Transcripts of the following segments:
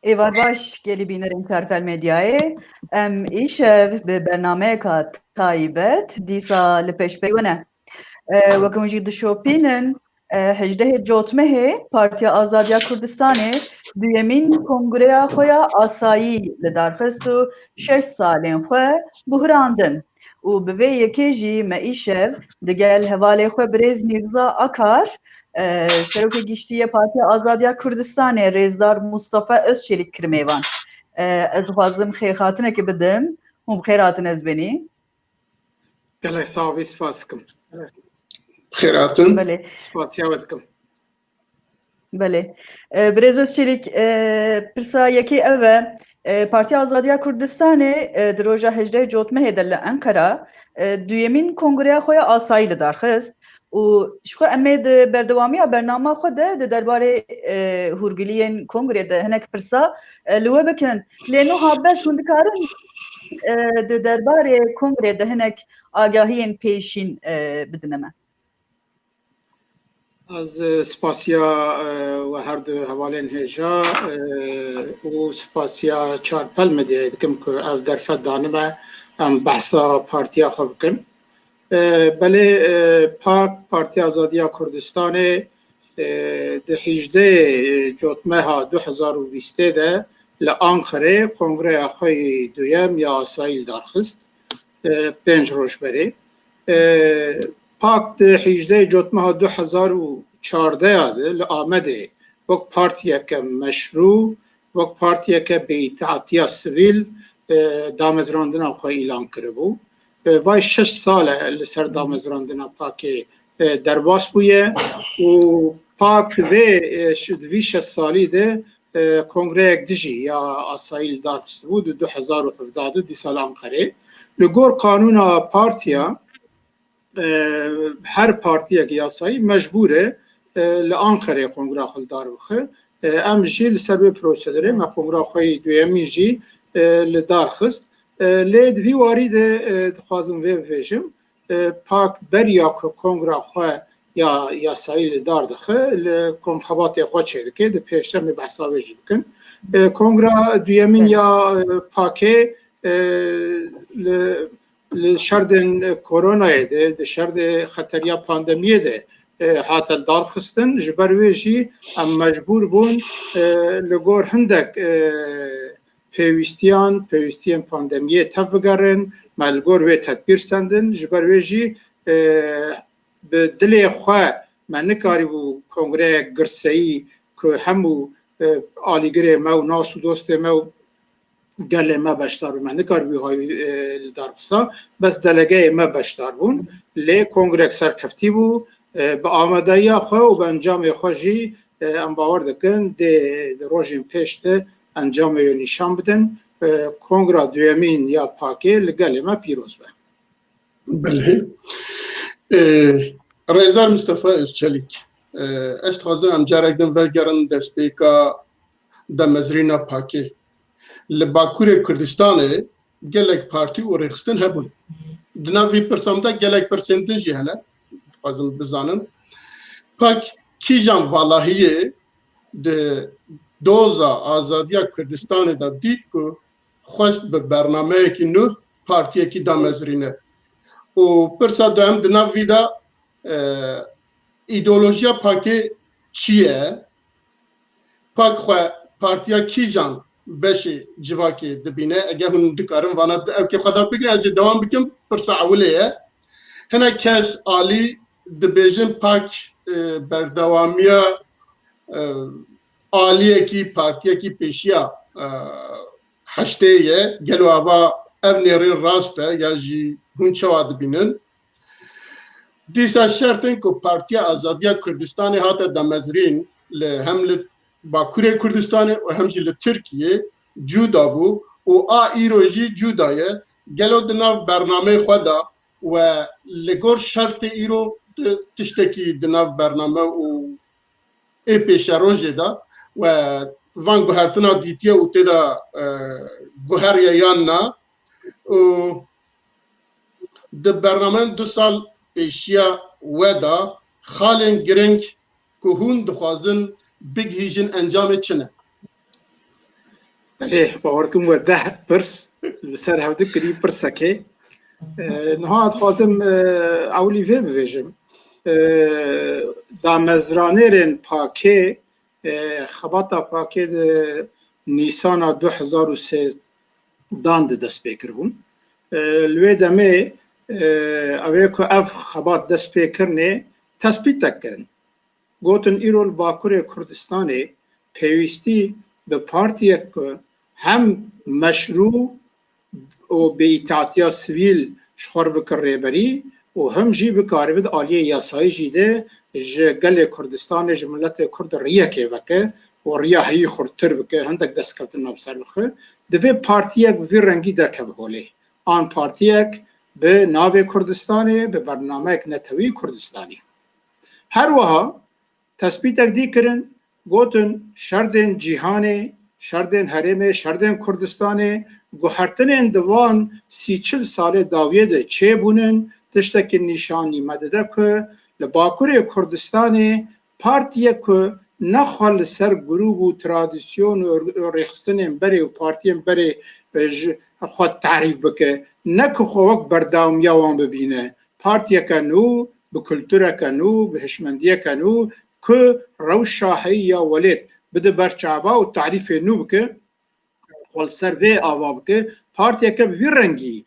Êvar baş gelî bînerin Kartal Medyayê. Em îşev bi bernameyeka taybet dîsa li pêşpêwî ne. Wekum jî dişopînin 18 Cotmehê Partiya Azadiya Kurdistanê duyemîn kongreya xwe ya asayî li darxist û 6 salên xwe buhrandin. û bi vê yekê jî me îşev digel hevalê xwe Birêz Mîrza Akar Serokê Giştî Partiya Azadiya Kurdistanê Rêzdar Mustafa Özçelik kir mêvan. Ez dixwazim xêrxatinekê bidim. Hûn bi xêr hatin ez benî. Gelek sağ ol, spas dikim. Xêratin. Belê. Spasiya we dikim. Belê. Birêz Özçelik, pirsa yekê ev e Partiya Azadiya Kurdistanê di roja 18 Cotmehê de li Enkara duyemîn kongreya xwe ya asayî li darxist û ji xwe em ê di berdewamiya bernama xwe de di derbarê hûrgiliyên kongrê de hinek pirsa li we bikin. Lê niha beş hûn dikarin di derbarê kongrê de hinek agahiyên pêşîn bidine me. Ez spasiya we her du hevalên hêja û spasiya Çarpel Medyayê dikim ku ev derfet danime em behsa partiya xwe bikin. Belê PAK Partiya Azadiya Kurdistanê di 18 Cotmeha 2020 de li Ankarê kongreya xwe duyem ya asayî li darxist 5 roj berê. PAK di 18 Cotmeha 2014 de li Amedê wek partiyeke meşrû wek partiyeke bêîtiatiya sivîl damezrandina xwe îlan kiribû. Vay 6 sal e li ser damezrandina PAKê derbas bûye û PAK di vê 6 salî de kongreyek dijî ya asayî li darxist bû di 2017 dîsal Ankarê. Li gor kanûna partiya her partiyek yasayî mecbûr e li Ankarê kongra xwe li dar bixe. Em jî li ser vê prosedürê me kongra xwe duyemîn jî li darxist. Lê di vî warî de dixwazim vê bibêjim PAK beriya ku kongra xwe ya yasayî li dar dixe li komxebatê xwe çêdike di pêştemê behsa wê jî bikin. Kongra duyemîn ya PAKê li şerdên koronayê de di şerdê xeteriya pandemiyê de hate darxistin ji ber wê jî em mecbûr bûn li gor hindek pêwîstiyên pandemiyê tev bigerin me li gor wê tedbîr stendin ji ber wê jî bi dilê xwe me nikarîbû kongreyek girseyî ku hemû alîgirê me û nas û dostê me û gelê me beşdar bû me nikaribû hayî li dar bista bes delegeyê me beşdar bûn lê kongrek serkeftî bû bi amadeyiya xwe û bi encamê xwe jî em bawer dikin di rojên pêş de encamê wê nîşan bidin kongra duyemîn ya PAKê li gelê me pîroz be. Belê. Rêzdar Mustafa Özçelik. Ez dixwazim em carek din vegerin destpêka demezrîna PAKê. Li Bakurê Kurdistanê gelek partî û rêxistin hebûn. Di nav vî pirsam de gelek pirsên din jî hene. Dixwazim bizanin. PAK kîjan valahiyê di doza Azadiya Kurdistanê de dît ku xwest bi bernameyekî nû partiyekî damezrîne. û pirsa duhem di nav vî de îdeolojiya PAKê çi ye? PAK xwe partiya kîjan beşê civakê dibîne ege hûn dikarin vana evkê xwe da bigirin ez ê dewam bikim pirsa ewilê ye. Hinek kes alî dibêjin PAK berdewamiya aliyekî partiyekî pêşiya heştê ye gelo ava ev nêrên rast e ya jî hûn çawa dibînin. Dîsa şertên ku Partiya Azadiya Kurdistanê hate demezrîn li hem li Bakurê Kurdistanê û hem jî li Tirkiyê cuda bû û a îro jî cuda ye gelo di nav bernameyê xwe da we li gor şertê îro tiştekî di nav bername û ê pêşerojê da we van guhertina dîtiye û tê de guheriye yan na û di bernamen 2 sal pêşiya we da xalên giring ku hûn dixwazin bigihîjin encamê çi ne? بله باورکم و ده پرس بسر هفته کری پرسکه نهاد خوازم اولی وی بویجم دا مزرانرین پاکه خباتا پاکه نیسان 2003 داند دست بکر بون لوی دمه اوه که اف خبات دست بکرنه تثبیت تکرن گوتن ایرول باکور کردستانه پیوستی به پارتیه که هم مشروع و به اطاعتیا سویل شخور بکر ریبری و هم جی بکاری بد آلیه یاسایی جیده جگل کردستان جملت کرد ریه که وکه و ریه هایی خورتر بکه هندک دست کفتن نبسر بخه دوی پارتیک وی رنگی در که بحوله آن پارتیک به ناو کردستانه به برنامه نتوی کردستانی هر وها تثبیتک دی کرن گوتن شردن جیهانه شردن حرمه شردن کردستانه گوهرتن دوان 30-40 سال داویه ده چه بونن تشتک نشانی مدده که لباکور کردستانه پارتیه که نخوال سر گروه و ترادیسیون و ریخستن بره و پارتیم بره خود تعریف بکه نکه خوک برداومیا وان ببینه پارتیه که نو به کلتوره که نو به هشمندیه که نو که روشاهی یا ولید بده برچعبا و تعریف نو بکه خال سر وی آوا بکه پارتیه که وی رنگی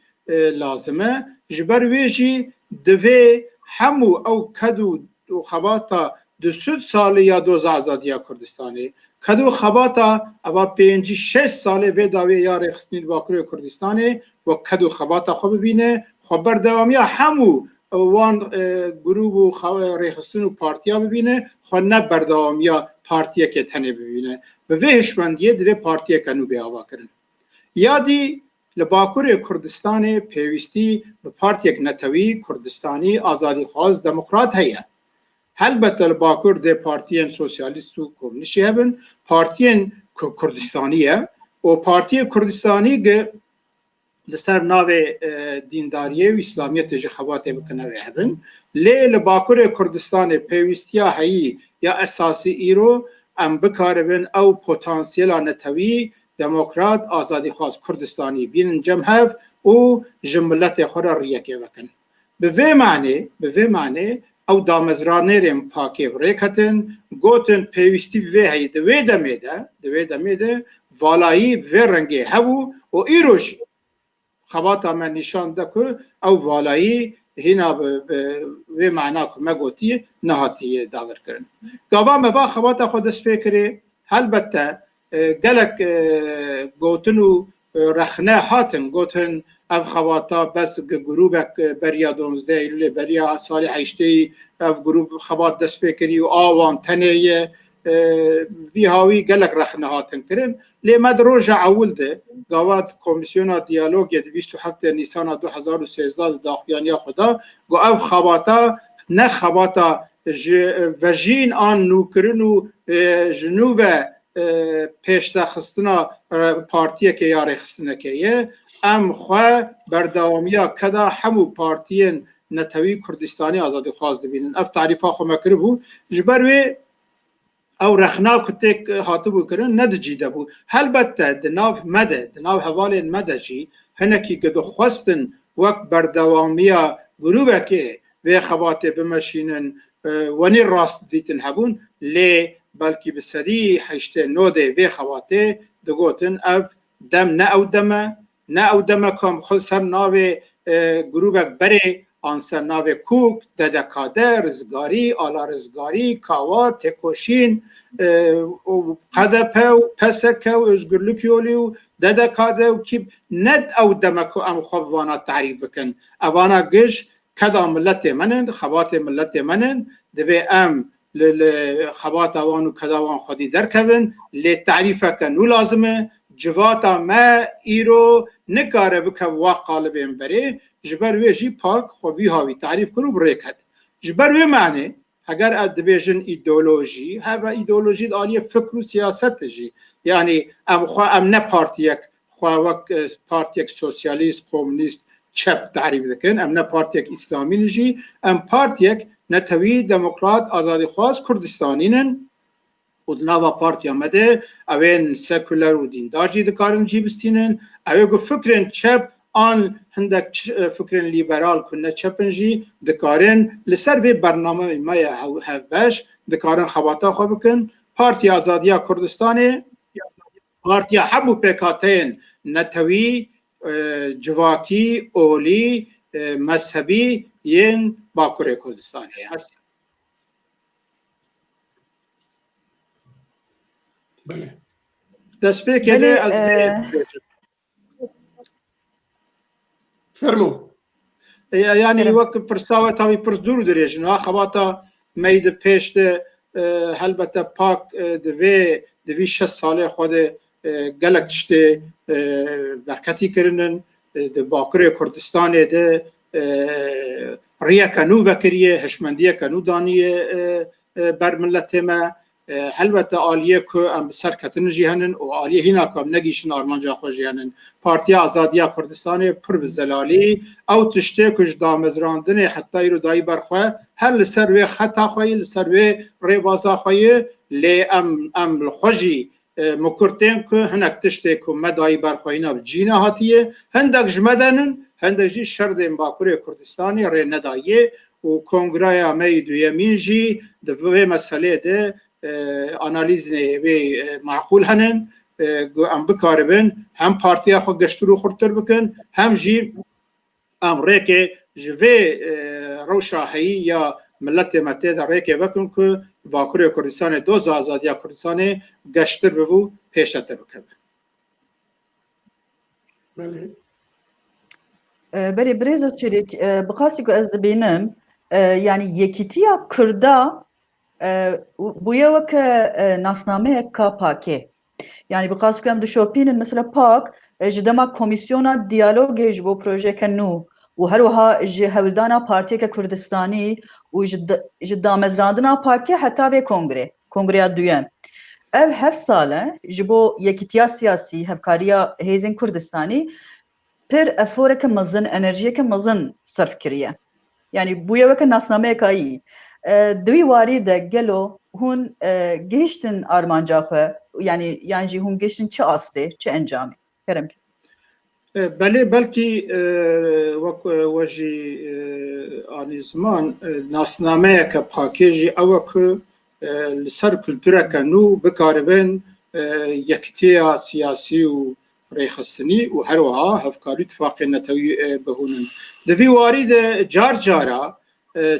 لازمه جبر ویجی دوی همو او کدو خباتا 200 سال یا دوز آزادیا کردستانه کدو خباتا اوا 5-6 سال وی داوی یا ریخستنی باکروی کردستانه و کدو خباتا خوب ببینه خبر دوامی همو وان گروه و ریخستن و پارتیا ببینه خو نه بردوامی پارتیا که تنه ببینه به ویشمندیه دوی پارتیا کنو بی آوا کرن یادی لباکور کردستان پیوستی به پارتیک نتوی کردستانی آزادی خواست دموکرات هیا البته لباکور ده پارتیین سوسیالیست و کمونیستی هبن پارتیین کردستانیه و پارتی کردستانی که لسر ناو دینداریه و اسلامیت جخواته بکنه هبن لی لباکور کردستان پیوستیا هایی یا اساسی ایرو ام بکاربن او پوتانسیل نتوی دموکرات آزادی خواست کردستانی بین جمهف و جملت خورا ریکه وکن به وی معنی او دامزرانرم پاکی ریکتن گوتن پیوستی وی هایی دوی دمیده والایی وی رنگه هبو و ایروش خواتا من نشان ده که او والایی هینا به معنا که مگوتی نهاتی داور کرن گاوا مبا خواتا خود دست فکره البته گلک گوتنو رخنه هاتن گوتن اف خواتا بس گروبک بریا 12 ایلول بریا سال 8 اف گروب خوات دست فکری و آوان تنه وی هاوی گلک رخنه هاتن کرن لی مدروج اول ده گاوات کمیسیون دیالوگ 27 نیسان 2013 داخلیانی خدا گو اف خواتا نه خواتا وجین آن نوکرن و جنوب پیشتا خستنا پارتیه که یاری خستنا که یه ام خواه بردوامیا کدا همو پارتیین نتوی کردستانی آزادی خواست بینن اف تعریفا خو مکر بو جبروی او رخنا کتک هاتو بو کرن ند جیده بو البته دناف حوال مده جی هنکی که دو خواستن وقت بردوامیا گروبه که وی خواته بمشینن ونی راست دیتن هبون لی بلکی به سری 8-9 وی خواته دگوتن اف دم نه او دمه کم خود سر ناو گروبک بره آن سر ناو کوک ددکاده رزگاری آلا رزگاری کاوا تکوشین قدپه و پسکه و ازگرلوکیولی و ددکاده و کیب ند او دمه کم خوب وانا تعریف بکن اوانا گش کدا ملت منن خوات ملت منن دوی ام خبات اوان و کداوان خودی درکوین لی تعریفه که نو لازمه جواتا ما ایرو نکاره بکه واق قالبین بره جبر وی جی پاک خوبی هاوی تعریف کنو بریکت جبر وی معنی اگر ادبیجن ایدئولوژی هوا ایدئولوژی آنی فکر و سیاست جی یعنی ام نه پارتیک خواهوک پارتیک سوسیالیست کمونیست چپ تعریف دکن ام نه پارتیک اسلامی نجی ام پارتیک نتوی دموکرات آزادی خواست کردستانینن و ناوا پارتیا مده اوین سکولر و دیندار جی دکارن جی بستینن اوی گو فکرن چپ آن هندک فکرن لیبرال کنه چپن جی دکارن لسر وی برنامه مای هفبش دکارن خواتا خواه بکن پارتی آزادیا کردستانه پارتیا حبو پیکاتین نتوی جواکی اولی مذهبی ین باکوری کردستانه هست بله دست پی کده از فرمو يعني وقت برساوة تاوي برس دورو دريجن خواتا ميد پیش ده هلبته پاک دوی 6 ساله خود گلک تشته برکتی کرنن ده باکره کردستان ده ریا کنو وکریه هشمندیه کنو دانیه بر ملت ما هلبته آلیه که ام سرکتن جیهنن و آلیه هینا که ام نگیشن آرمانجا خواه جیهنن پارتی آزادیا کردستان پر بزلالی او تشته کش دامزراندن حتی ایرو دایی برخواه هر لسر وی خطا خواهی لسر وی ریبازا خواهی لی ام خوشی مکرتین که هنک تشته که مدایی برخواهینا بجینا هاتیه هندک جمدنن هندک جی شردین باکوری کردستانی ری ندایه و کنگرای امی دویمین جی دوی مسئله ده analiz ve makul henin em bikaribin hem partiya xwe geştir û xurtir bikin hem jî em rêkê ji vê rewşa heyî ya milletê me tê de rêkê vekin ku Bakurê Kurdistanê doza azadiya Kurdistanê geştir bibû pêşetir bikeve. Berê birêzo çêlêk bixwastî ku ez dibînim yani yekîtiya Kurda بویا وک ناسنامه کا پاکه یعنی بخواست که هم دشوپینن مثلا پاک جدما کمیسیونا دیالوگ جبو پروژه کنو و هر وها جهولدانا پارتی که کردستانی و جدامزراندنا پاکه حتی به کنگره دویم ev heft sale ji bo yekîtiya siyasî hevkariya hêzên Kurdistanî pir eforeke mezin enerjiyeke mezin serf kiriye yani bûye weke nasnameyeka yî دوی واری ده گلو هون گهشتن آرمانجا خو yani jî hûn gihiştin çi astê çi encamê kerem ki بله بلکی وک وجی آنی زمان ناسنامه که پاکیجی او که لسر کلتوره که نو بکاربن یکتیا سیاسی و ریخستنی و هر وها هفکاری اتفاق نتوی بهونن دوی واری ده جار جارا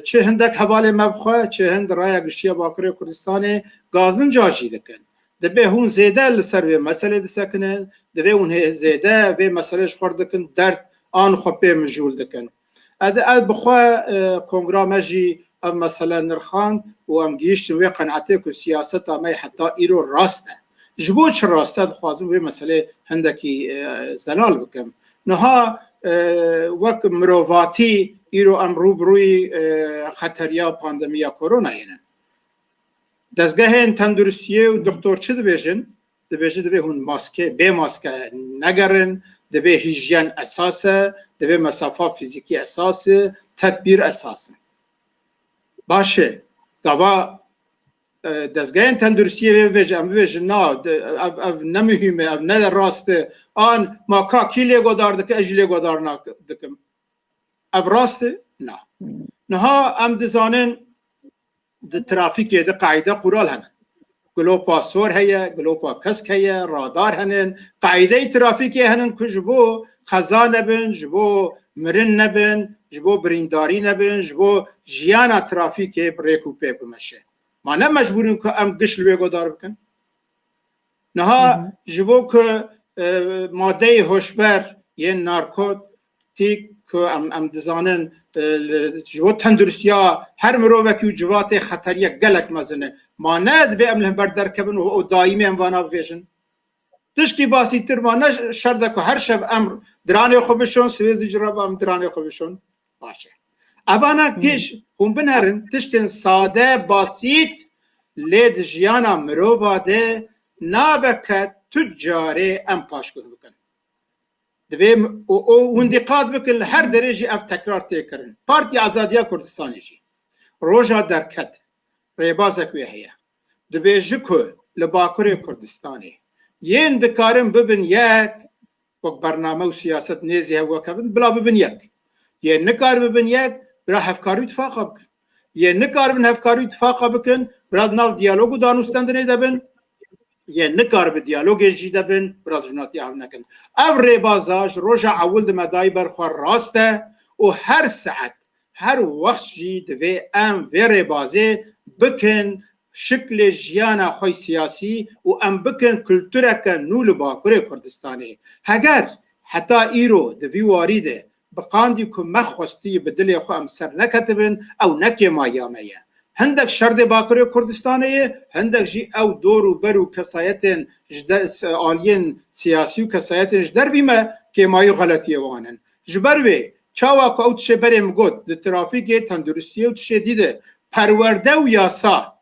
چه هندک حواله مبخواه چه هند رای گشتیا باکره کردستان گازن جاجی دکن دبه هون زیده لسر و مسئله دسکنن دبه هون زیده و مسئله شخور دکن درد آن خوبه مجول دکن اد بخواه کنگرا مجی ام مسئله نرخان و ام گیشت و قناعته که سیاست اما حتی ایرو راسته جبو چه راسته خوازم و مسئله هندکی زلال بکم نها وک مروواتی ایرو ام روبروی خطریا پاندمیا کرونا اینن دزگاه تندرستیه و دکتر چه دبیجن؟ دبیجن هون ماسکه به ماسکه نگرن دبی هیجین اساسه دبی مسافه فیزیکی اساسه تدبیر اساسه باشه دوا دزگاه تندرستیه ویژن نه نمهمه نه راسته آن ما کا کی لگو دارده که اجی لگو دار نکم اف راسته نه نها ام دزانن د ترافیک د قاعده قرال هنن گلوپا سور هيا گلوپا کسک هيا رادار هنن قاعده ترافیک هنن که جبو خزان نبن جبو مرن نبن جبو برینداری نبن جبو جیانا ترافیک بریکو پیپ مشه ما نه مجبوریم که ام گش لوگو دار بکن نها جبو که ماده هوشبر یه نارکوتیک که ام دزانن جوه تندرستیا هر مرووکی و جوات خطریه گلک مزنه ما ند به امله بردر کبن و دائمی اموانا بفیشن تشکی باسی تر ما نه شرده که هر شب امر درانه خوبشون سویزی جراب ام درانه خوبشون باشه اوانا کش هم بنرن تشتن ساده باسیت لید جیانا مروواده نابکت تجاره ام پاشکو بکن دویم او اندقاد بکن هر درجه اف تکرار تکرن پارتی آزادیا کردستانی جی روژا درکت ریبازک وی هیا dibêje ku li Bakurê Kurdistanê yên dikarin bibin yek wek bername û siyaset nêzî hev wekevin bila bibin yek yên nikar bibin yek bira hevkarî ittifaqa bikin yên nikarbin hevkarî ittifaqa bikin bira nav diyalog û danûstendinê debin yên nikar bi diyalogê jî debin bira dijnatî hev nekin ev rêbaza ji roja ewil di medayî berxwe rast e û her saet her wext jî divê em vê rêbazê bikin şiklê jiyana xwe siyasî û em bikin kultureke nû li Bakurê Kurdistanê heger heta îro di vî warî de bi qandî ku me xwestî bi dilê xwe em ser neketibin ew ne kêmaya me ye hindek şerdê Bakurê Kurdistanê ye hindek jî ew dor û ber û kesayetên aliyên siyasî û kesayetên ji dervî me kêmayî xeletiyê wan in ji ber wê çawa ku ew tişê berê min got di trafîkê tenduristiyê û tişê dîde perwerde û yasa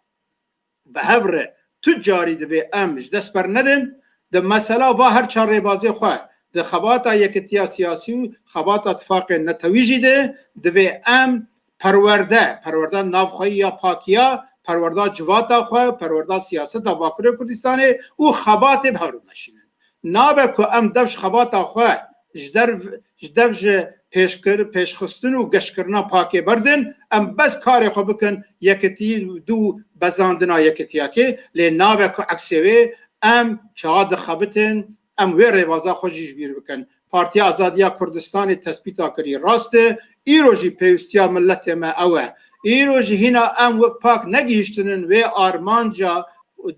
bi hev re tu carî divê em ji dest bernedin di mesela va her çar rêbazê xwe di xebata yekitiya siyasî û xebata tifaqên netewî jî de divê em perwerde navxweyiya pakiya perwerda civata xwe perwerda siyaseta Bakurê Kurdistanê û xebatê bi hev meşînin nabe ku em dev ji xebata xwe ji dev ji pêşxistin û geşkirina pakê berdin em bes karê xwe bikin yekitî dû bezandina yekitiyakê lê nabe ku eksê wê em çawa dixebitin em wê rêvaza xwe jî ji bîr bikin Partiya Azadiya Kurdistanê tespîta kirî rast e îro jî pêwîstiya milletê me ew e îro jî hîna em wek pak negihîştinin wê armanca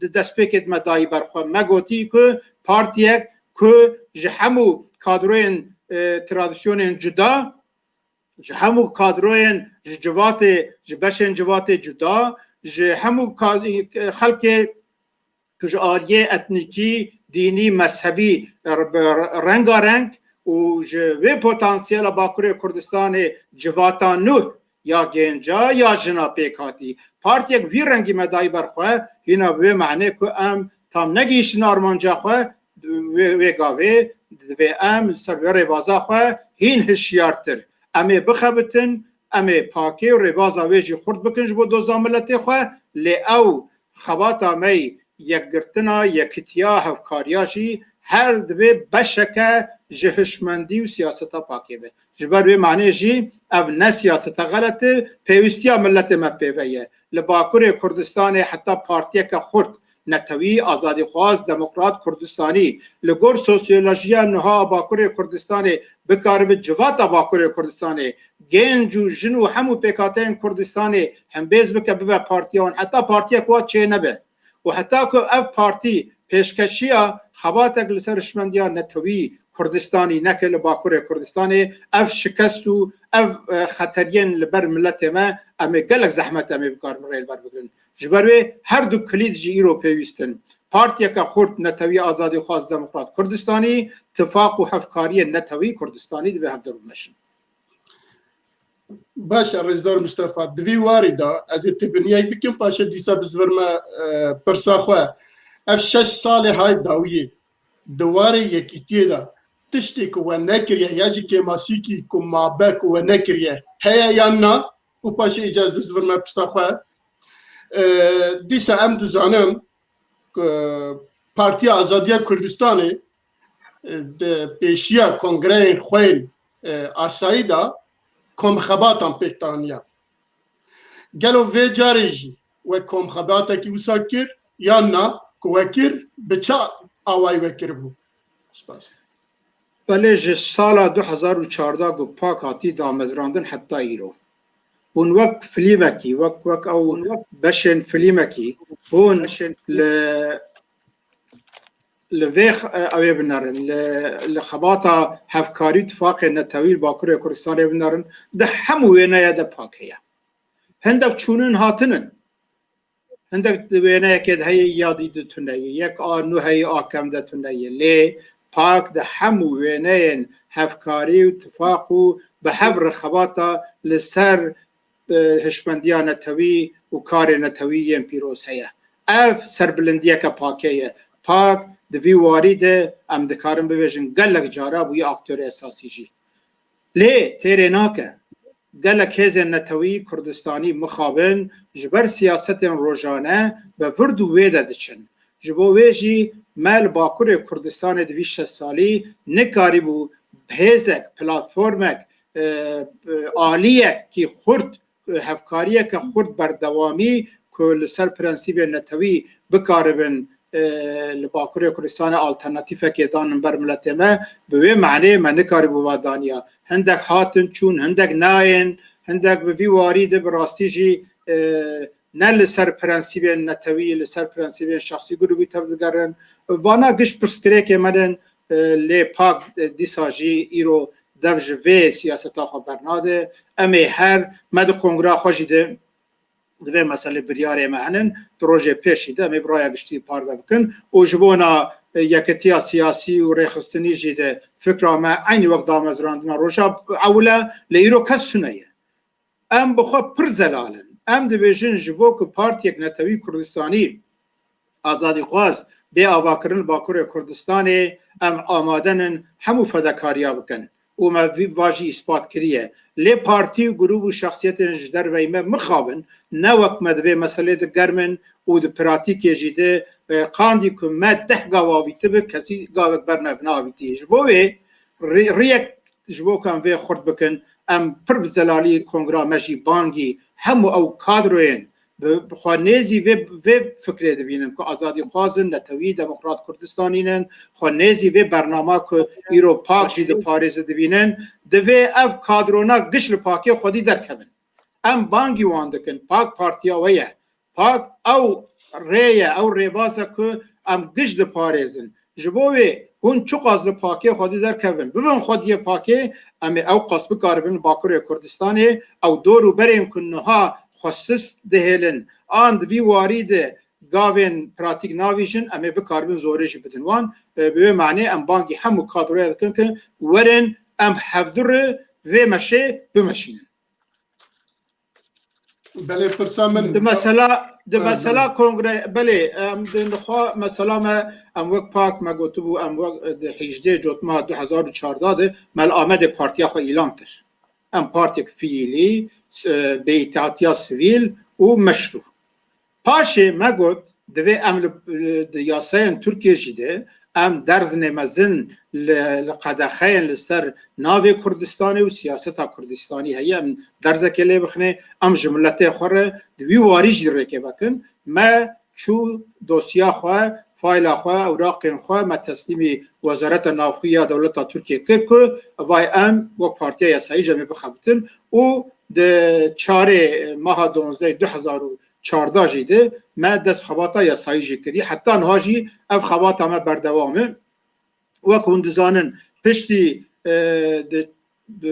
di destpêkê me dayî berxwe me gotî ku partiyek ku ji hemû kadroyên tradisyonên cuda ji hemû kadroyên ji civatê ji beşên civatê cuda ji hemû xelkê ku ji aliyê etnîkî dînî mezhebî rengareng û ji vê potansiyela Bakurê Kurdistanê civata nû ya gênca ya jina pêk hatî partiyek vî rengî me dayî berxwe hîna wê menê ku em tam negihîştin armanca xwe wê gavê divê em li ser vê rêvaza xwe hîn hişyartir em ê bixebitin em ê pakê û rêvaza wê jî xurt bikin ji bo doza milletê xwe lê ew xebata me yekgirtina yekitiya hevkariya jî her divê beşeke ji hişmendî û siyaseta pakê be ji ber wê menê jî ev ne siyaseta xelet e pêwîstiya milletê me pêve ye li Bakurê Kurdistanê heta partiyeke xurt netewî azadîxwaz demokrat Kurdistanî li gor sosyolojiya niha Bakurê Kurdistanê bikaribe civata Bakurê Kurdistanê genç û jin û hemû pêkhateyên Kurdistanê hembêz bike bibe partiyan heta partiyek wa çê nebe û heta ku ev partî pêşkeşiya xebatek li ser hişmendiya netewî Kurdistanî neke li Bakurê Kurdistanê ev şikest û ev xeteriyên li ber milletê me em ê gelek zehmet em ê bikarin rêlber bigirin ji ber wê her du kilîd jî îro pêwîstin partiyeka xurt netewî azadîxwaz demokrat Kurdistanî tifaq û hevkariyê netewî Kurdistanî divê hev derûmeşin Başa Rêzdar Mustafa di vî warî da ez ê têbiniyayî bikim paşa dîsa bi zvirme pirsa xwe ev 6 salê hay dawiyê di warê yekîtiyê da tiştê ku we nekiriye ya jî kêmasîkî ku mabe ku we nekiriye heye yan na û paşa îcaz bi zvirme pirsa xwe dîsa em dizanin Partiya Azadiya Kurdistanê di pêşiya kongreyên xwe asayî da komxebatan pêktaniya gelo vê carê jî we komxebatekî wisa kir yan na ku we kir bi çi awayî we kiribû belê ji sala 2014 got pak hatî damezrandin heta îro hûn wek filîmekî wek ew beşên filîmekî hûn li vê ew ê binerin li xebata hevkarî tifaqê netewî Bakurê Kurdistanê binerin di hemû wêneye de pak heye hindek çûnin hatinin hindek di wêneyekê de heye yadî di tuneyê yek a nû heyê a kem de tuneyê lê pak di hemû wêneyên hevkarî û tifaq û bi hev rixebata li ser hişmendiya netewî û karê netewî yên pîroz heye ev serbilindiyeke pakê ye pak di vî warî de em dikarin bibêjin gelek cara bûye aktörê esasî jî lê têrê nake gelek hêzên netewî Kurdistanî mixabin ji ber siyasetên rojane bi vird û wê de diçin. Ji bo wê jî me li Bakurê Kurdistanê di vî 6 salî nekarîbû hêzek, platformek, aliyekî xurt, hevkariyeke xurt berdewamî ku li ser prensîbên netewî bikaribin li Bakurê Kurdistanê alternatîfekê danin ber miletê me, bi wê meعنê me nekarîbû ve daniya. Hindek hatin çûn, hindek nayên, hindek bi vî warî de bi rastî jî ne li ser prensîbên netewî, li ser prensîbên şexsî grûbî tev digerin. Vana giş pirsgirêkê me din lê pak dîsa jî îro dev ji vê siyaseta xwe bernade. Em ê her me di kongra xwe jî de divê meselê biryarê me henin, di rojê pêşî de em ê bi raya giştî parve bikin û ji bona yeketiya siyasî û rêxistinî jî de fikra me aynî wek damezrandina roja ewle li îro kes tuneye. Em bi xwe pir zelalin. Em dibêjin ji bo ku partiyek netewî Kurdistanî azadîxwaz bê avakirin li Bakurê Kurdistanê em amadenin hemû fedekariya bikin. û me vî vajî îspat kiriye. Lê partî û grûp û şexsiyetên ji derveyî me mixabin, ne wek me divê meselê de germin û di pratikê jî de qandî ku me deh gav avîtî bi kesî gavek bernev neavîtî. Ji bo wê rêyek ji bo ku em vê xurt bikin, em pir bi zelalî kongra me jî bangî hemû ew kadroyên xwanêzî vê fikrê dibînin ku azadîxwazin, netewî, Demokrat Kurdistanînin, xwanêzî vê bernama ku îro pak jî di parêzê dibînin, divê ev kadrona giş li pakê xwedî derkevin. Em bangî wan dikin, Pak partiya we ye. Pak ew rê ye, ew rêbaz e ku em giş diparêzin. Ji bo wê hûn çi qas li pakê xwedî derkevin. Bibin xwediyê pakê, em ê ew qas bikaribin Bakurê Kurdistanê, ew dor û berên ku niha xwesis dihêlin an di vî warî de gavên pratik navîjin, em ê bikaribin zorê jî bidin wan. Bi wê meعنê em bangî hemû kadroya dikin ku werin em hevdûrê vê meşê bimeşînin. Belê pirsa min Di mesela kongre belê em dixwa mesela me em wek pak me gotibû em wek di 18 Cotma 2014 de me li Amedê partiya xwe îlan kir. Em partiyek fiîlî, bêîtihatiya sivîl û meşru. Paşê me got divê em li yasayên Tirkiye jî de em derzinê mezin li qedexeyên li ser navê Kurdistanê û siyaseta Kurdistanî heye, em derzekê lê bixine, em ji miletê xwe re di wî warî jî rêkê vekin. Me çû dosya xwe, fayla xwe, ewraqên xwe me teslîmî Wezareta Navxweya Dewleta Tirkiye kir ku vay em wek partiya yasayî jî em ê bixebitin û di çarê meha 12 2014 jî de me destxebata yasayî jî kiriye. Heta niha jî ev xebata me berdewam e. Wek hûn dizanin piştî di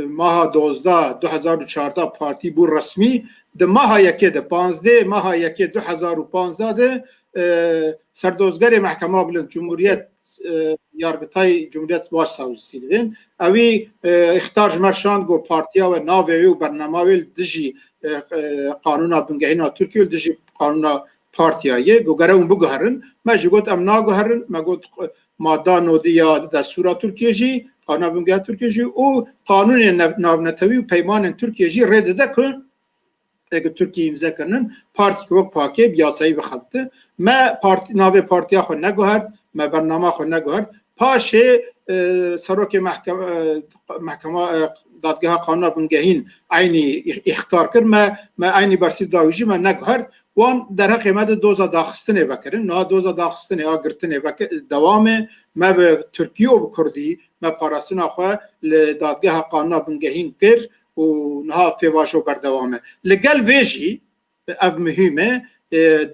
meha 12 2014 partî bû resmî, di meha yekê de 15 meha yekê 2015 de serdozgerê Mehkema Bilind Cumhuriyet Yargıtay Cumhuriyet Başsavcısı divin evî ihtar ji me şand got partiya we navê wê û bernama wê dijî qanûna bingehîna Tirkiye dijî qanûna partiyayê got gere hûn biguherin. Me jî got em naguherin, me got madda nodî ya destûra Tirkiye jî, qanûna bingeha Tirkiye jî û qanûnên navnetewî û peymanên Tirkiye jî rê dide ku eger Tirkiye imza kirinin partî wek pakê bi yasayî bixebite. Me navê partiya xwe neguhert, me bernama xwe neguhert. Paşê serokê Mehkema Dadgeha Qanûna Bingehîn aynî ihtar kir, me aynî bersîv dawî jî me neguhert. Wan derheqê me de doza daxistinê vekirin. Niha doza daxistinê ya girtinê dewam e. Me bi Tirkiye û bi Kurdî me parastina xwe li Dadgeha Qanûna Bingehîn kir û niha fêvaşo berdewam e. Li gel vê jî ev mühim e,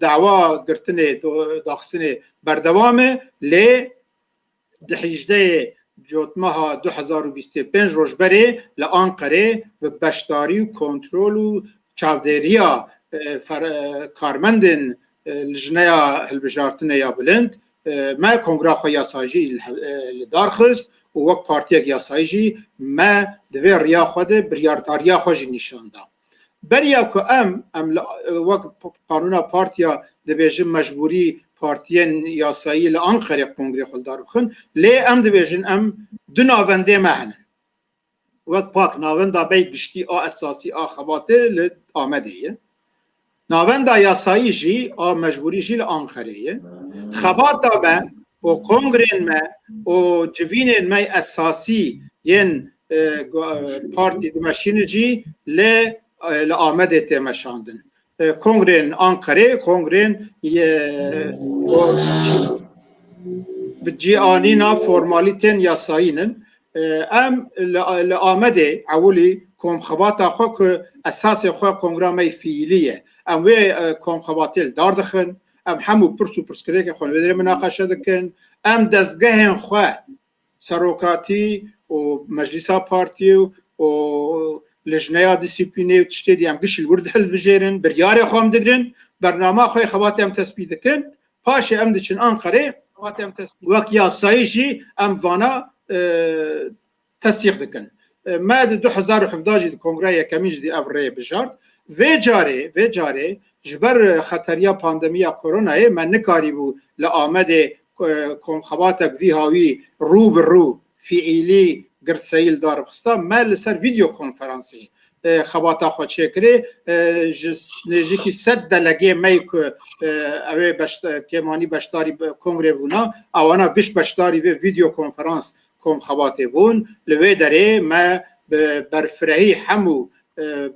dava girtinê daxistinê berdewam e, lê di 18 Cotmeha 2025 rojberê li Ankarê bi beşdarî û kontrol û çavdêriya karmendên li jineya hilbijartinê ya Bilind me kongra xwe yasayî jî li darxist û wek partiyek yasayî jî me divê riya xwe de biryardariya xwe jî nîşan da. Beriya ku em wek qanûna partiya dibêjin mecbûrî partiyên yasayî li Ankarê kongrê xwe dar bixin, lê em dibêjin em du navendê me henin. وقت پاک ناوندا بی گشتی آ اساسی آ خباته لآمده ناوندا یاسایی جی آ مجبوری جی لآنقره خباتا به و کنگرین ما و جوینین ما اساسی ین پارتی دمشین جی لآمده تمشاندن کنگرین آنقره کنگرین بجیانینا فرمالیتن یاسایینن ام لآمده اولی کم خباتا خو که اساس خو کنگرامه فیلیه ام وی کم خباتل دار دخن ام همو پرسو پرسکره که خون بدر مناقشه دکن ام دزگهن خو سروکاتی و مجلسا پارتی و لجنه دیسیپلینی و تشتیدی ام گشل ورد حل بجیرن بریاری خوام دگرن برنامه خوی خباتی ام تثبیت دکن پاشه ام دچن آنقره وقت یاسایی جی ام وانا تصدیق دکن ما 2017 جی کنگره کمی جدی افره بجارد و جاره جبر خطریا پاندمیا کرونا من نکاری بو لآمده کم خباتک وی هاوی رو به رو فعیلی گرسیل دار بخستا ما لسر ویدیو کنفرانسی خباتا خود شکره نزدیکی 100 دلگه می که اوه کمانی بشتاری کنگره بونا اوانا گشت بشتاری ویدیو کنفرانس کم خباته بون لوی داره ما برفرهی همو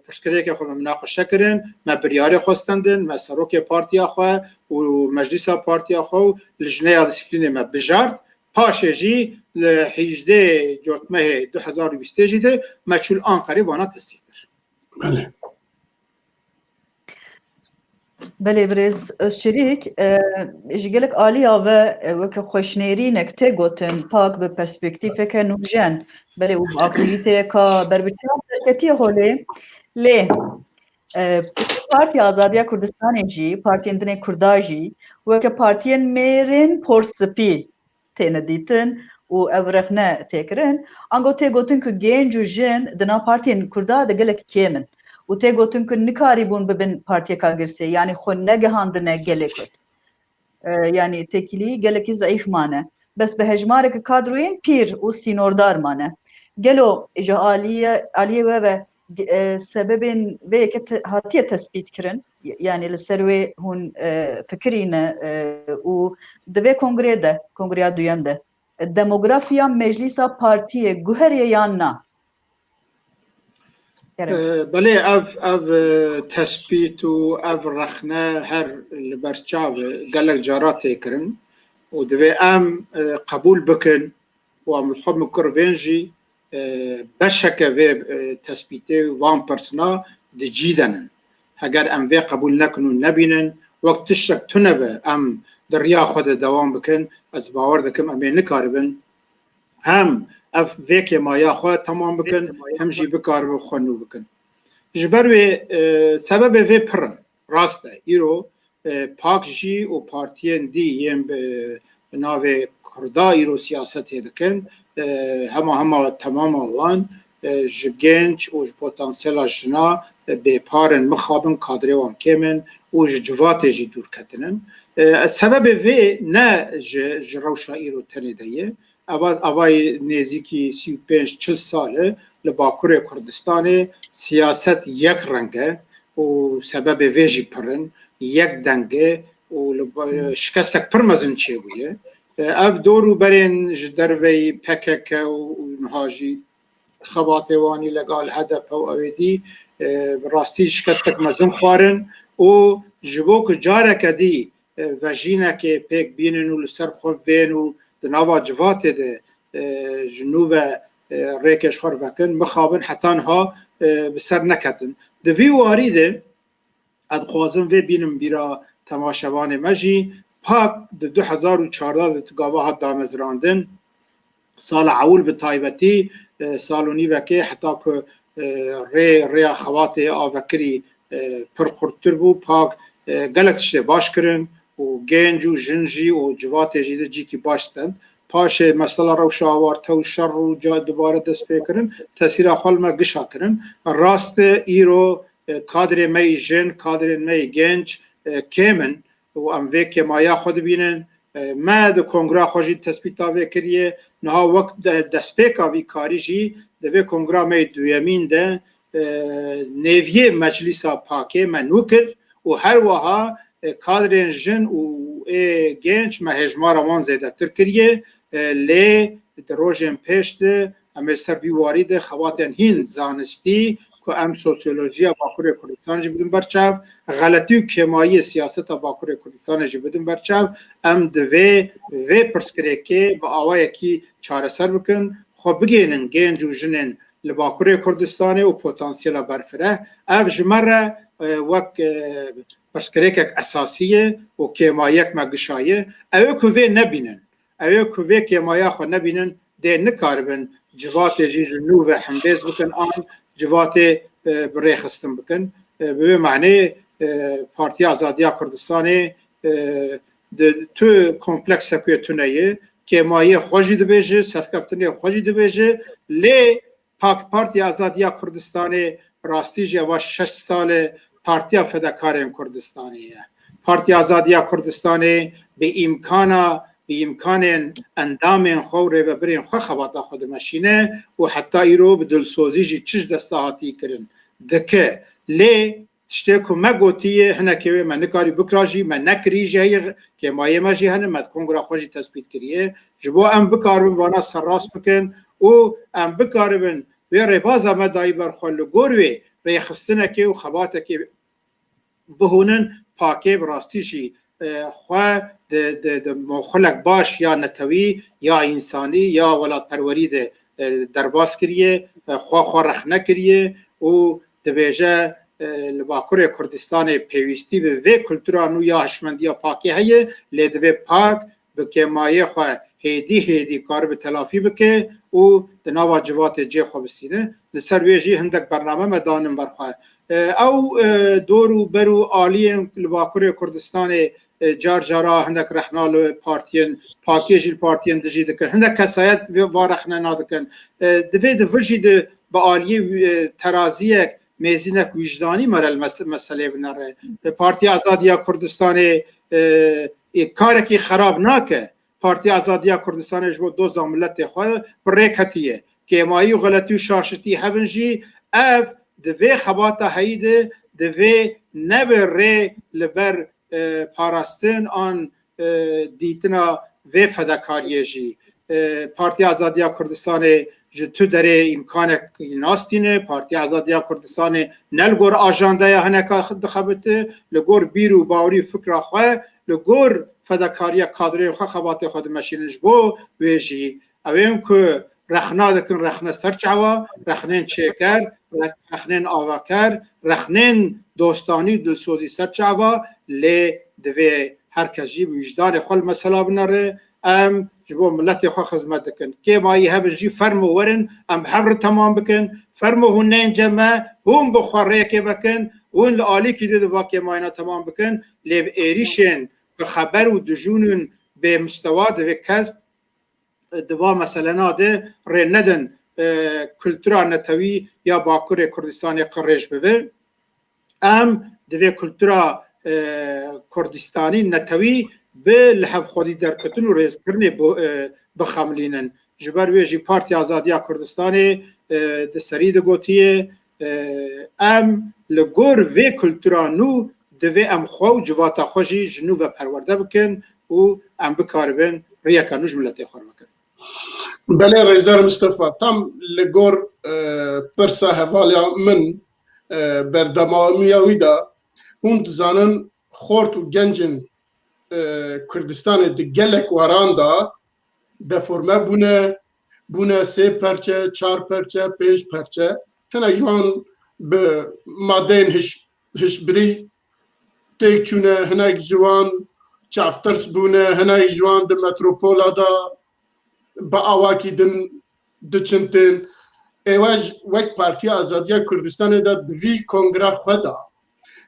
پرسکره که خود مناقشه کرن ما بریاره خواستندن ما سروک پارتیا خواه و مجلس پارتیا خواه لجنه دیسپلینه ما بجارد پاشه جی لحیجده جورتمه 2020 جیده ما چول آنقره وانا تصدیق بله بله برز شریک جگلک آلیا و وک خوشنیری نکته گوتن پاک به پرسپکتیف که نوجن بله و اکتیویته که بر بچه شرکتی هوله لی پارتی آزادیا کردستان جی پارتی اندنه کرداجی وک پارتی میرین پرسپی تینه دیتن و افرخنه تکرن انگو تی گوتن که گنج و جن دنا پارتی کردا دگلک کیمن و تی گوتن که نکاری بون ببین پارتی کاغرسی یعنی خود نگهاندنه گلکت yani tekili geleki zayıf mane. Bes be hejmarek kadroyên pîr û sînordar mane. Gelo ji aliyê we ve sebebên vê yekê hatiye tespît kirin. Yani li ser wê hûn fikirîne û di vê kongrê de, kongreya duyem de demografiya meclisa partiyê guheriye yan na. بله اف تثبیت و اف رخنه هر لبرچاو گلک جارات کرن و دوی ام قبول بکن و ام الخب مکربینجی بشکه و تثبیته وان پرسنا دی جیدنن اگر ام وی قبول نکنو نبینن وقت تشک تنبه ام دریا خود دوام بکن از باور دکم امی نکاربن هم اف ویک مایا خو تمام بکن هم جی بکار و خونو بکن جبر و سبب و پرن راسته ایرو پاک جی و پارتین دی یم ناو کردا ایرو سیاست دکن همه تمام آوان جگنج و پتانسیل جنا به پارن مخابن کادری وان کمن و جوات جی دور کتنن سبب و نه جروشا ایرو تنیدیه اوای نزدیکی 35-40 ساله لباکور کردستان سیاست یک رنگه و سبب ویجی پرن یک دنگه و شکستک پرمزن چه بویه اف دورو برین جدروی پکک و نهاجی خباتوانی لگال هدف و اویدی راستی شکستک مزن خوارن و جبوک جاره کدی و جینه که پیک بینن و لسر خوف بین و دنوا جوات ده جنوب ریکش خور وکن مخابن حتان ها بسر نکتن دوی واری ده اد خوازم و بینم بیرا تماشوان مجی پاک ده 2014 تگاوه ها دامزراندن سال عول به تایبتی سالونی وکه حتی که ری خوات آوکری پر خورتر بو پاک گلک تشته باش کرن و گنج و جنجی و جوات جیده جی کی باشتن پاشه مثلا رو شاوار تو شر رو جا دوباره دست بکرن تاثیر خال ما گشا کرن راست ایرو کادر می جن کادر می گنج کمن و ام وی که مایا خود بینن ما د کنگرا خوشی تثبیت آوه کریه نها وقت دسپیک آوی کاری جی دوی کنگرا می دویمین ده نیویه مجلس پاکه منو کر و هر وها کادرین جن و گنج مهجمار وان زیده تر کریه لی دروژن پشت امر سروی وارد خواتن هین زانستی که ام سوسیولوژی باکوری کردستان جی بدن برچاو غلطی و کمایی سیاست باکوری کردستان جی بدن برچاو ام دوی پرسکره که با آوه کی چاره سر بکن خب بگینن گنج و جنن لباکوری کردستان و پوتانسیل برفره اف جمره وک پرسکره که اساسیه و کمایی که مگشایه اوه که وی نبینن اوه که وی کمایی خود نبینن ده نکاربن جوات جی جنو و حمبیز بکن آن جوات بریخستن بکن به معنی پارتی آزادی کردستان تو کمپلکس سکوی تونیه که مایه خوشی دو بیجه سرکفتنی خوشی دو بیجه لی پارتی آزادی کردستان راستی جواش 6 سال پارتی فداکارین کردستانیه پارتی آزادی کردستان به امکان اندام خوره و برین خو خواتا خود ماشینه و حتی ایرو به دلسوزی جی چش دستاتی کرن دکه لی تشته که ما گوتیه هنه که من نکاری بکراجی من نکری جایی که مایه ما جی هنه مد کنگرا خوشی تثبیت کریه جبو ام بکاربن وانا سراس بکن و ام بکاربن و رباز ما دایی برخوال گروه ریخستنه که و خواتا که بهونن پاکه براستی جی خواه د مخلق باش یا نتوی یا انسانی یا ولات پروری ده درباس کریه خواه رخنه کریه و دبیجه لباکور کردستان پیوستی به وی کلتورانو یا هشمندی یا پاکی هیه لیدوی پاک به کمایه خواه هیدی کار به تلافی بکه و دناوا جوات جی خواه بستینه لسر ویجی هندک برنامه مدانم برخواه او دورو برو آلی لباکور کردستان جارا هندک رخنال پارتین پاکیجی پارتین دجی دکن هندک کسایت و رخنه نادکن دوی دورجی ده با آلیه ترازیه میزینک وجدانی مرل مسئله بناره پارتی آزادی کردستان کارکی خراب ناکه پارتی آزادی کردستان جو دو زاملت خواه پرکتیه که مایی غلطی و شاشتی هبنجی اف دوی خباتا هیده دوی نبر ری لبر پاراستن آن دیتنا و فداکاریه جی پارتی آزادی کردستان تو داره امکان ناستینه پارتی آزادی کردستان نلگور آجانده هنکا دخبته لگور بیرو باوری فکر خواه لگور فداکاری کادری خواه خبات خود مشینش بو ویجی اویم که رخنا دکن رخنا سرچعوا رخنین چیکر رخنین آواکر رخنین دوستانی دلسوزی سرچعوا لی دوی هر کسی وجدان خل مسئله بناره ام جبو ملت خو خدمت دکن که مایی هبجی فرمو ورن ام حبر تمام بکن فرمو هنین جمع هم بخوره که بکن اون لالی که ده واقع ماینا تمام بکن لیب ایریشن به خبر و دجونن به مستوى ده کسب دوا مثلا ده ری ندن کلتورا نتوی یا باکور کردستانی قرش ببه ام دوی کلتورا کردستانی نتوی به لحب خودی در کتن و ریز کرنه بخملینن جبر ویجی پارتی آزادی کردستانی ده سری ده گوتیه ام لگور وی کلتورانو دوی ام خواو جواتا خوشی جنو و پرورده بکن و ام بکاربن ریاکانو جملتی خور بکن بله رئیسدار مصطفی tam لگور پرسا حوالیا من بردمامی ویدا هم دزانن خورت و گنجن کردستان دی گلک واران دا دفرمه بونه 3 پرچه 4 پرچه 5 پرچه هنه جوان به مادین هشبری تیک چونه هنه جوان چافترس بونه هنه جوان دی متروپولا دا با آواکی دچنتین ایواج وک پارتی آزادی کردستان دا دوی کنگره خدا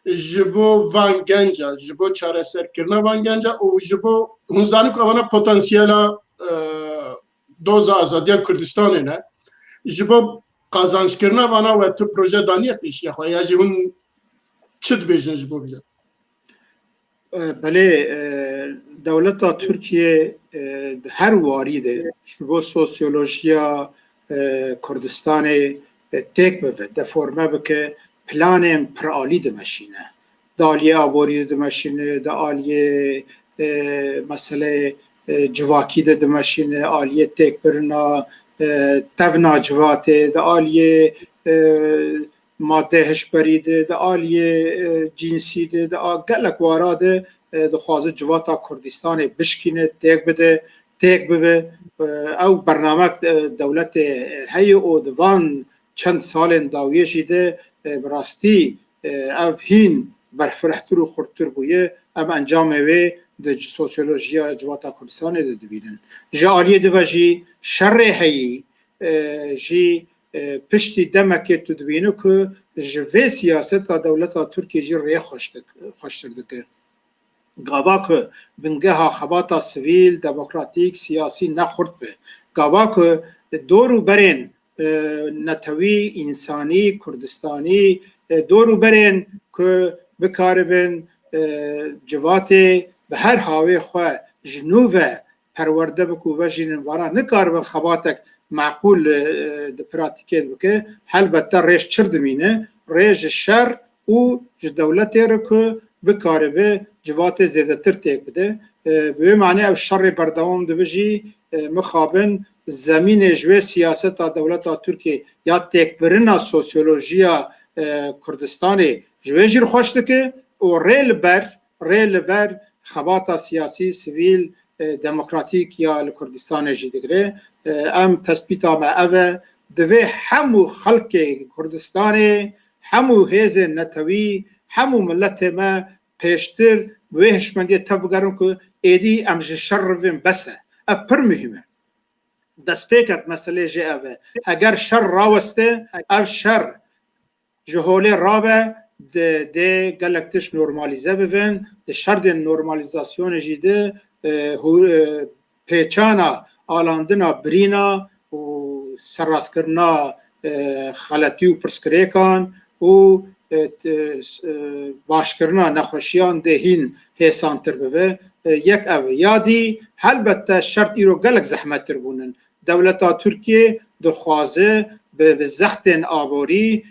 جبو وان گنجا جبو چاره سر کرنا وان گنجا او جبو هنزانی که اوانا پوتانسیالا دوز آزادی کردستان نه جبو قازانش کرنا وانا و تو پروژه دانیه پیشی خواه یا جی هون چد بیجن جبو بیده بله دولتا ترکیه هر واریده بو سوسیولوژیا کردستان تک بوه دفورمه بکه پلان پرآلی دمشینه دالیه آبوری دمشینه دا آلیه مسئله جواکی دمشینه آلیه تک برنا تبنا جواته دا آلیه ماده هشبریده دا آلیه جنسی ده دا گلک واراده دخوازه جواتا کردستان بشکینه تک بده او برنامه دولت هی او دوان چند سال داویشی ده براستی او هین برفرحتر و خورتر بویه ام انجام وی ده سوسیولوژیا جواتا کردستان ده دبینن جا آلیه ده وجی شر هی جی پشتی دمکه تو دبینو که جوه سیاست دولت ترکیه جی ری خوشتر دکه گاوا که بنگه ها خباتا سویل دموکراتیک سیاسی نخورد به گاوا که دورو برین نتوی انسانی کردستانی دورو برین که بکاربن جوات به هر هاوی خواه جنوبه پرورده بکو و جنوارا نکاربن خباتک معقول د پراتیکید بکه البته ریش چر دمینه ریش شر و دولت رو که بکاربه جوات زیاده تر تک بده به معنی او شر بردوام دو بجی مخابن زمین جوه سیاست دولت ترکیه یا تک برنا سوسیولوژیا کردستان جوه جیر خوش دکه و ریل بر خباتا سیاسی سویل دموکراتیک یا کردستان جی دگره ام تثبیت ما اوه دوه همو خلق کردستان همو هیز نتوی همو ملت ما پیشتر وهشمندی تبگرم که ایدی ام شر ویم بسه اف پر مهمه دست پیکت مسئله جه اوه اگر شر راوسته اف شر جهوله رابه ده گلکتش نورمالیزه ببین ده شر ده نورمالیزاسیون جیده پیچانا آلاندنا برینا و سراس کرنا خلطی و پرسکریکان و باشکرنا نخوشیان دهین حسان تر ببه یک او یادی البته شرط ایرو گلک زحمت تر بونن دولتا ترکیه دخوازه به زختن آبوری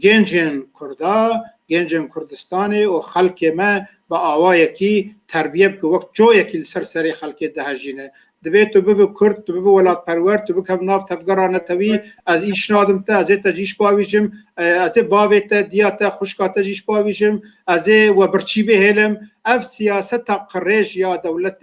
گنجن کردا گنجن کردستان و خلق ما با آوای کی تربیه که وقت جو یکی سرسری خلق دهجینه دبی تو به کرد تو به ولاد پرور تو به کم ناف تفگرانه توی از ایش نادم تا از تجیش باویجم از باویت دیات خوشکات جیش باویجم از و برچی به هلم اف سیاست قریش یا دولت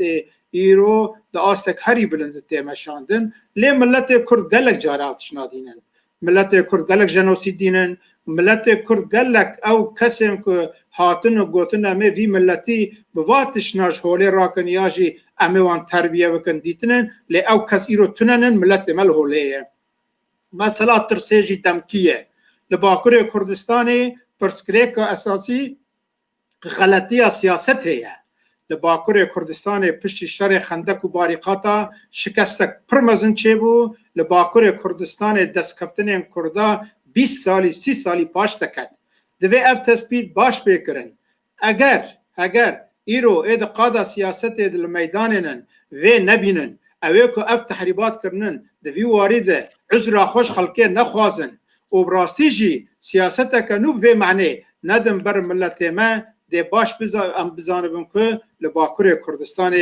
ایرو د آستک هری بلند تیمشاندن لی ملت کرد گلک جاراتش نادینن ملت کرد گلک جنوسید دینن ملت کرد گلک او کسیم که هاتن و گوتن امی وی ملتی بواتش ناش هولی راکن یاجی امی وان تربیه وکن دیتنن لی او کس ایرو تننن ملت مل هولیه مثلا ترسیجی دمکیه لباکر کردستانی پرسکریک اساسی غلطی سیاست هیه لباکر کردستان پشت شر خندق و باریقاتا شکستک پرمزن چه بو لباکر کردستان دست کفتن کردا 20 سالی 30 سالی پاش دکد دوی اف تثبیت باش بکرن اگر ایرو اید قادا سیاست اید المیدانن و نبینن اوی که اف تحریبات کرنن دوی وارد عذر خوش خلقه نخوازن و براستی جی سیاست کنوب و معنی ندم بر ملت ما ده باش بزانبم که لباکر کردستان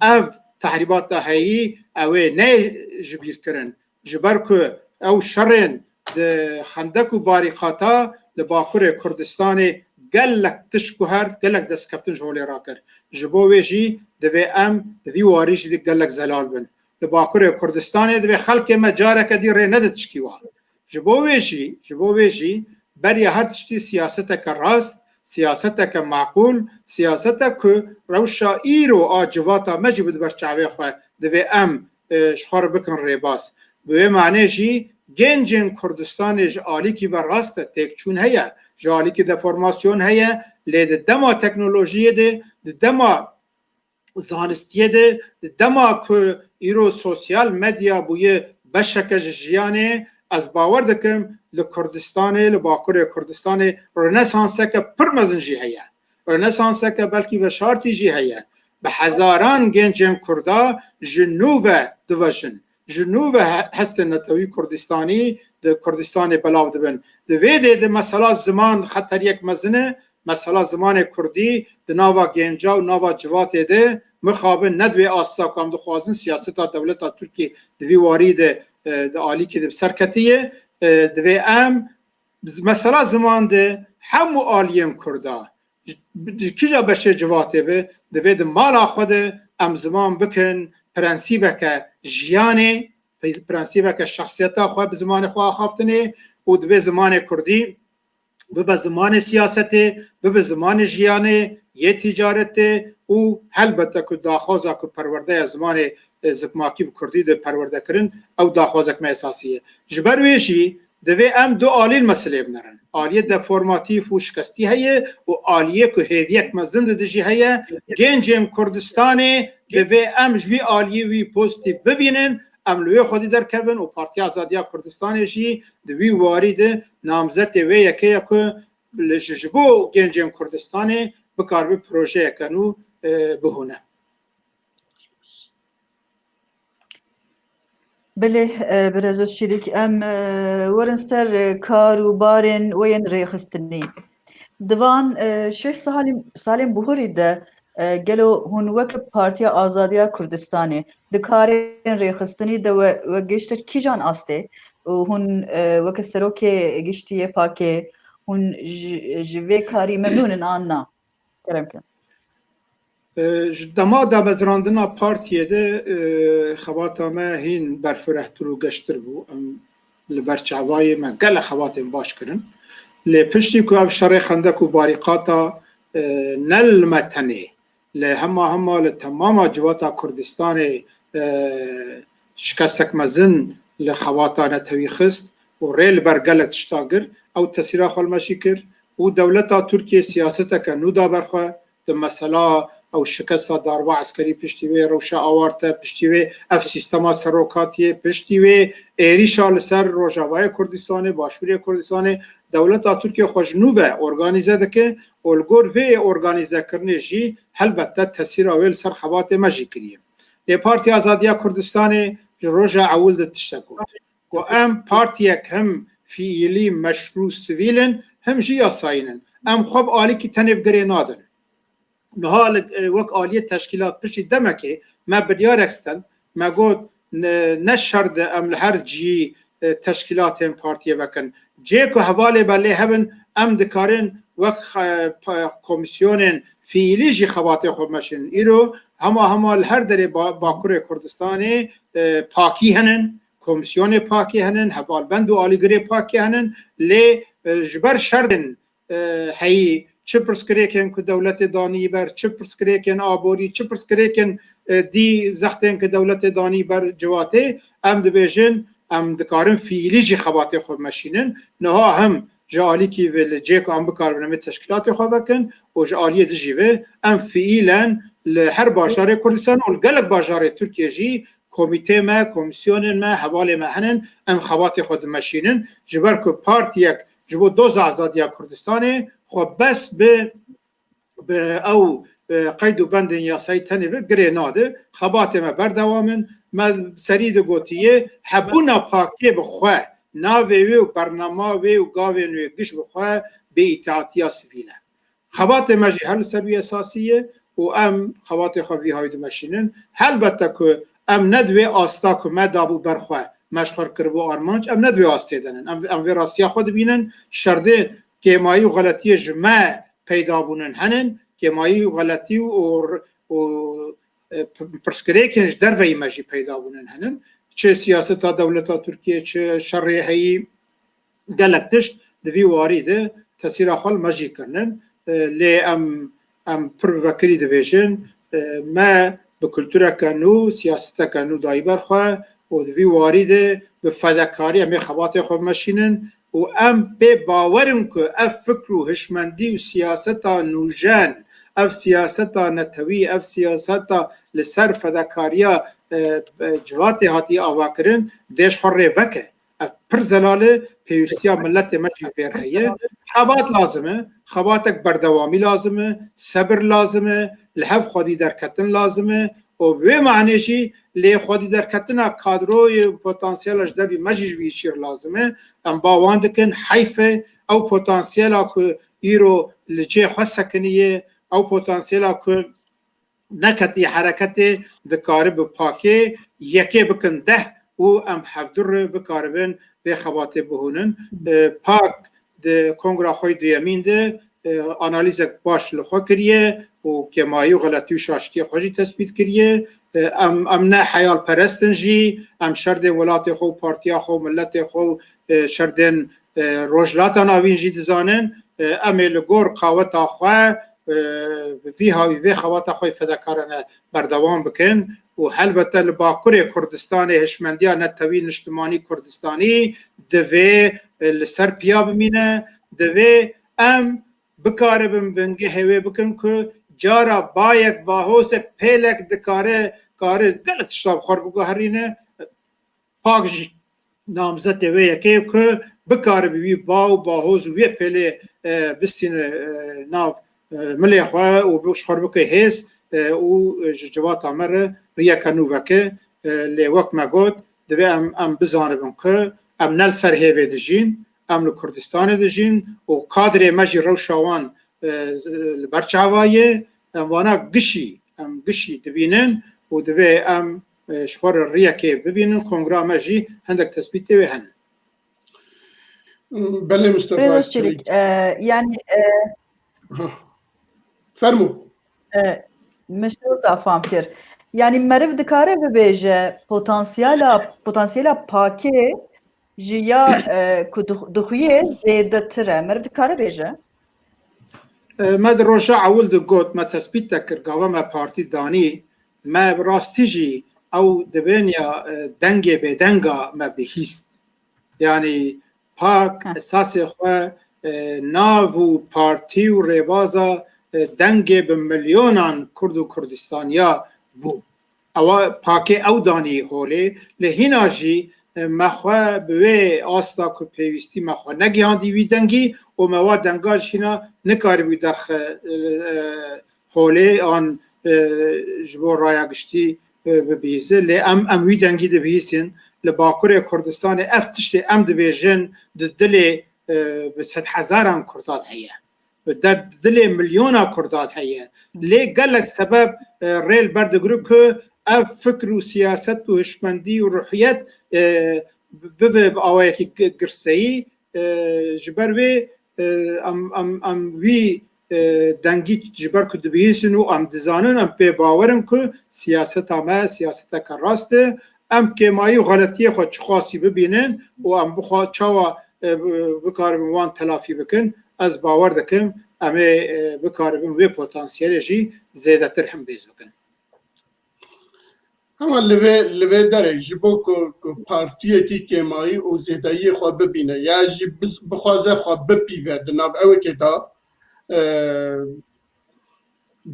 اف تحریبات هایی اوی نه جبیر کرن جبر که او شرن ده خندق و باریقاتا لباکر کردستان گلک تشکو هرد گلک دست کفتن جولی را کرد جبو ویجی دوی دوی واریج دی گلک زلال بن لباکر کردستان دوی خلق ما جاره کدی ری ندد تشکیوان جبو ویجی بری هر تشتی سیاست که راست سیاست که معقول سیاست که روشا ایرو آجواتا مجبود بر چعوه خواه دوی شخار بکن ریباس به معنی جی گنجن کردستان جالی کی و راست تک چون هیا جالی کی د فرماسیون هیا لید دما تکنولوژی ده دما زانستیه ده دما که ایرو سوسیال مدیا بوی بشک جیانه از باور دکم لکردستان لباکر کردستان رنسانس که پرمزن جی هیا رنسانس که بلکی و شارتی جی هیا به هزاران گنجم کردا جنوب دوشن جنوب هست نتوی کردستانی د کردستان بلاو دبن دویده د مثلا زمان خطر یک مزنه مثلا زمان کردی د ناوا گنجا و ناوا جوات ده مخابن ندوی آستا کام دخوازن سیاست دولت ترکی دوی واری د عالی که د سرکتیه دوی ام مثلا زمان ده همو آلیم کردا کجا بشه جواته به دوی د مالا خود ام زمان بکن پرنسیبه که جیانه پرنسیبه که شخصیت خواه به زمان خواه خوافتنه و به زمان کردی به زمان سیاست به زمان جیانه یه تجارت و البته که داخوازه که پرورده زمان زکماکی به کردی ده پرورده کرن او داخوازه که اساسیه جبر ویشی دوی ام دو آلیل مسئله بنرن آلیه ده فرماتیف و شکستی هیه و آلیه که هیویک مزند دجی هیه گنجم کردستانه دوی ام جوی آلیه وی پوزیتیف ببینن املوی خودی در کبن و پارتی آزادیا کردستان جی دوی وارد نامزد وی یکی که لجبو گنجم کردستان بکار به پروژه کنو بهونه. بله برزوز شریک ام ورنستر کارو بارن وین ریخستنی دوان 6 سالیم بهوری ده گلو هون وک پارتی آزادیا کردستانی دکارین ریخستنی ده و گشتر کی جان آسته هون وک سروک گشتیه پاکه هون جوی کاری ممنونن آننا کرم کن دما دا بزراندنا پارتیه ده خواتا ما هین برفرهتر و گشتر بو لبرچعوای ما گل خواتم باش کرن لپشتی که اب شرع خندک و باریقاتا نل متنه لهما لتمام جواتا کردستان شکستک مزن لخواتا نتوی خست و ریل برگلت شتاگر او تسیرا خالمشی کر و دولتا ترکیه سیاستا که نودا برخواه ده مثلا او شکست داروا عسکری پشتیوی روشا آوارتا پشتیوی اف سیستما سروکاتیه پشتیوی ایریشا لسر روژاوای کردستان باشوری کردستان دولت ترکیه خوش نوه ارگانیزه دکه اولگور وی ارگانیزه کرنه جی البته تاثیر اول سر خوات مجی کریم لی پارتی آزادیا کردستان روژا اول ده تشتکو و ام پارتی هم فیلی مشروع سویلن هم جی آساینن ام خوب آلی که تنف گره نادن نهال وک آلیه تشکیلات پشتی دمکه ما بریار اکستن ما گود نشرد ام هر جی تشکیلات هم پارتیه وکن جه که حواله بله هبن ام دکارن وک کمیسیون فیلی جی خواته خود مشن ایرو هما هر در باکور کردستان پاکی هنن کمیسیون پاکی هنن حوال بند و آلیگری پاکی هنن لی جبر شردن هی چه پرسکریکن که دولت دانی بر چه پرسکریکن آبوری چه پرسکریکن دی زختن که دولت دانی بر جواته ام دبیجن ام دکارن فیلی جی خواته خود مشینن نها هم جالی کی ول جیکو ام بکار بنام تشکیلات خود بکن و جالی دجیوه ام فعلا لهر باشار کردستان و گلک باشار ترکیه جی کمیته ما کمیسیون ما حواله ما هنن ام خواته خود مشینن جبر که پارتیک جبو دوز آزادیا کردستانه خب بس به او قید و بند یاسای تنه گره ناده خبات ما بردوامن ما سرید گوتیه حبونا پاکی بخواه ناوی و برنامه و گاوی و گش بخواه به اطاعتیا سویله خبات ما جی حل سروی اساسیه و ام خبات خواه های دمشینن البته که ام ندوی آستا که ما دابو برخواه مشخور کربو آرمانج ام ندوی آسته دنن ام وی راستیا خود بینن شرده که مایی و غلطی جمع پیدا بونن هنن که مایی و غلطی و پرسکریکنش در وی مجی پیدا بونن هنن چه سیاست دولت ترکیه چه شرعی گلک تشت دوی واریده تاثیر خال مجی کرنن لی ام پر وکری دویجن ما به کلتور کنو سیاست کنو دایی برخواه و دوی واریده به فداکاری امی خواته خود مشینن و ام به باورم که اف فکر و هشمندی و سیاست نوجان اف سیاست نتوی اف سیاست لسر فداکاریا جوات هاتی آوا کرن دیش حره وکه پر زلاله پیوستیا ملت مجی بیر هیه خبات لازمه خباتک بردوامی لازمه صبر لازمه لحب خودی درکتن لازمه و به معنی جی لی خودی درکتن کادروی پتانسیلش دبی مجیج بیشیر لازمه ام باوان دکن حیفه او پتانسیلا که ایرو لچه خسکنیه او پتانسیلا که نکتی حرکتی دکاره بپاکه یکی بکن ده و ام حفدر بکاربن به خواته بهونن پاک ده کنگره خوی دویمین ده آنالیزک باش لخوا کریه و کمایی و غلطی و شاشتی خوشی تثبیت کریه ام نه حیال پرستن جی ام شردن ولات خو پارتیا خو ملت خو شردن روجلاتان آوین جی دزانن ام لگور قاوت آخواه في هاوی و خوات خوی فداکارانه بردوام بکن و البته لباکور کردستان هشمندیا نتوی اجتماعی کردستانی دوی لسر پیا بمینه دوی ام بکاربم بنگه هوی بکن که جارا بایک باهوسک پیلک دکاره کاره گلت شتاب خور بگو هرینه پاک نامزد دوی یکی که بکارب بی باو باهوز وی پیله بستین ناو ملی خواه و بوش خربو که هست و جوات عمر ریا کنو وکه لیوک مگود دوی ام بزانبم که ام نل سر هیوه دجین ام لکردستان دجین و کادر مجی رو شوان برچاوایه وانا گشی دبینن و دوی ام شخور ریا که ببینن کنگره مجی هندک تثبیت دوی هن بله مصطفی yani فرمو مشتو زافام کر yani meriv dikare bibêje potansiyela pakê ji ya ku dixuye zêdetir e meriv dikare bêje ما در روشا اول دو گوت ما تثبیت تکر گاوه ما پارتی دانی ما راستی جی او دبینیا دنگه به دنگا ما بهیست یعنی پاک اساس خواه ناو و پارتی و ریبازا دنگه به میلیونان کرد و کردستانیا بو او پاکه او دانی هوله لهینا جی مخوا به آستا که پیوستی مخوا نگیان دیوی دنگی و مواد دنگاش هینا نکاری بی درخ هوله آن جبور رای گشتی ببیزه لی ام وی دنگی ده بیسین لباکور کردستان افتشتی ام ده بیجن ده دلی به 100,000 کردات هیه در دل میلیونا کردات هیه لی گلک سبب ریل برد گروه که اف فکر و سیاست و هشمندی و روحیت به آوایی که گرسایی جبر وی ام وی دنگی جبر که دبیسن و ام دزانن ام پی باورن که سیاست همه سیاست که راسته ام که مایی غلطی خود خاصی ببینن و ام بخواد چاوا بکارم وان تلافی بکن از باور دکم امه بکارم وی پتانسیل جی زیاده تر هم بیز بکن اما لوی داره جبو که پارتیه که مایی او زیدایی خواه ببینه یا جی بخوازه خواه بپیوه دناو اوه که دا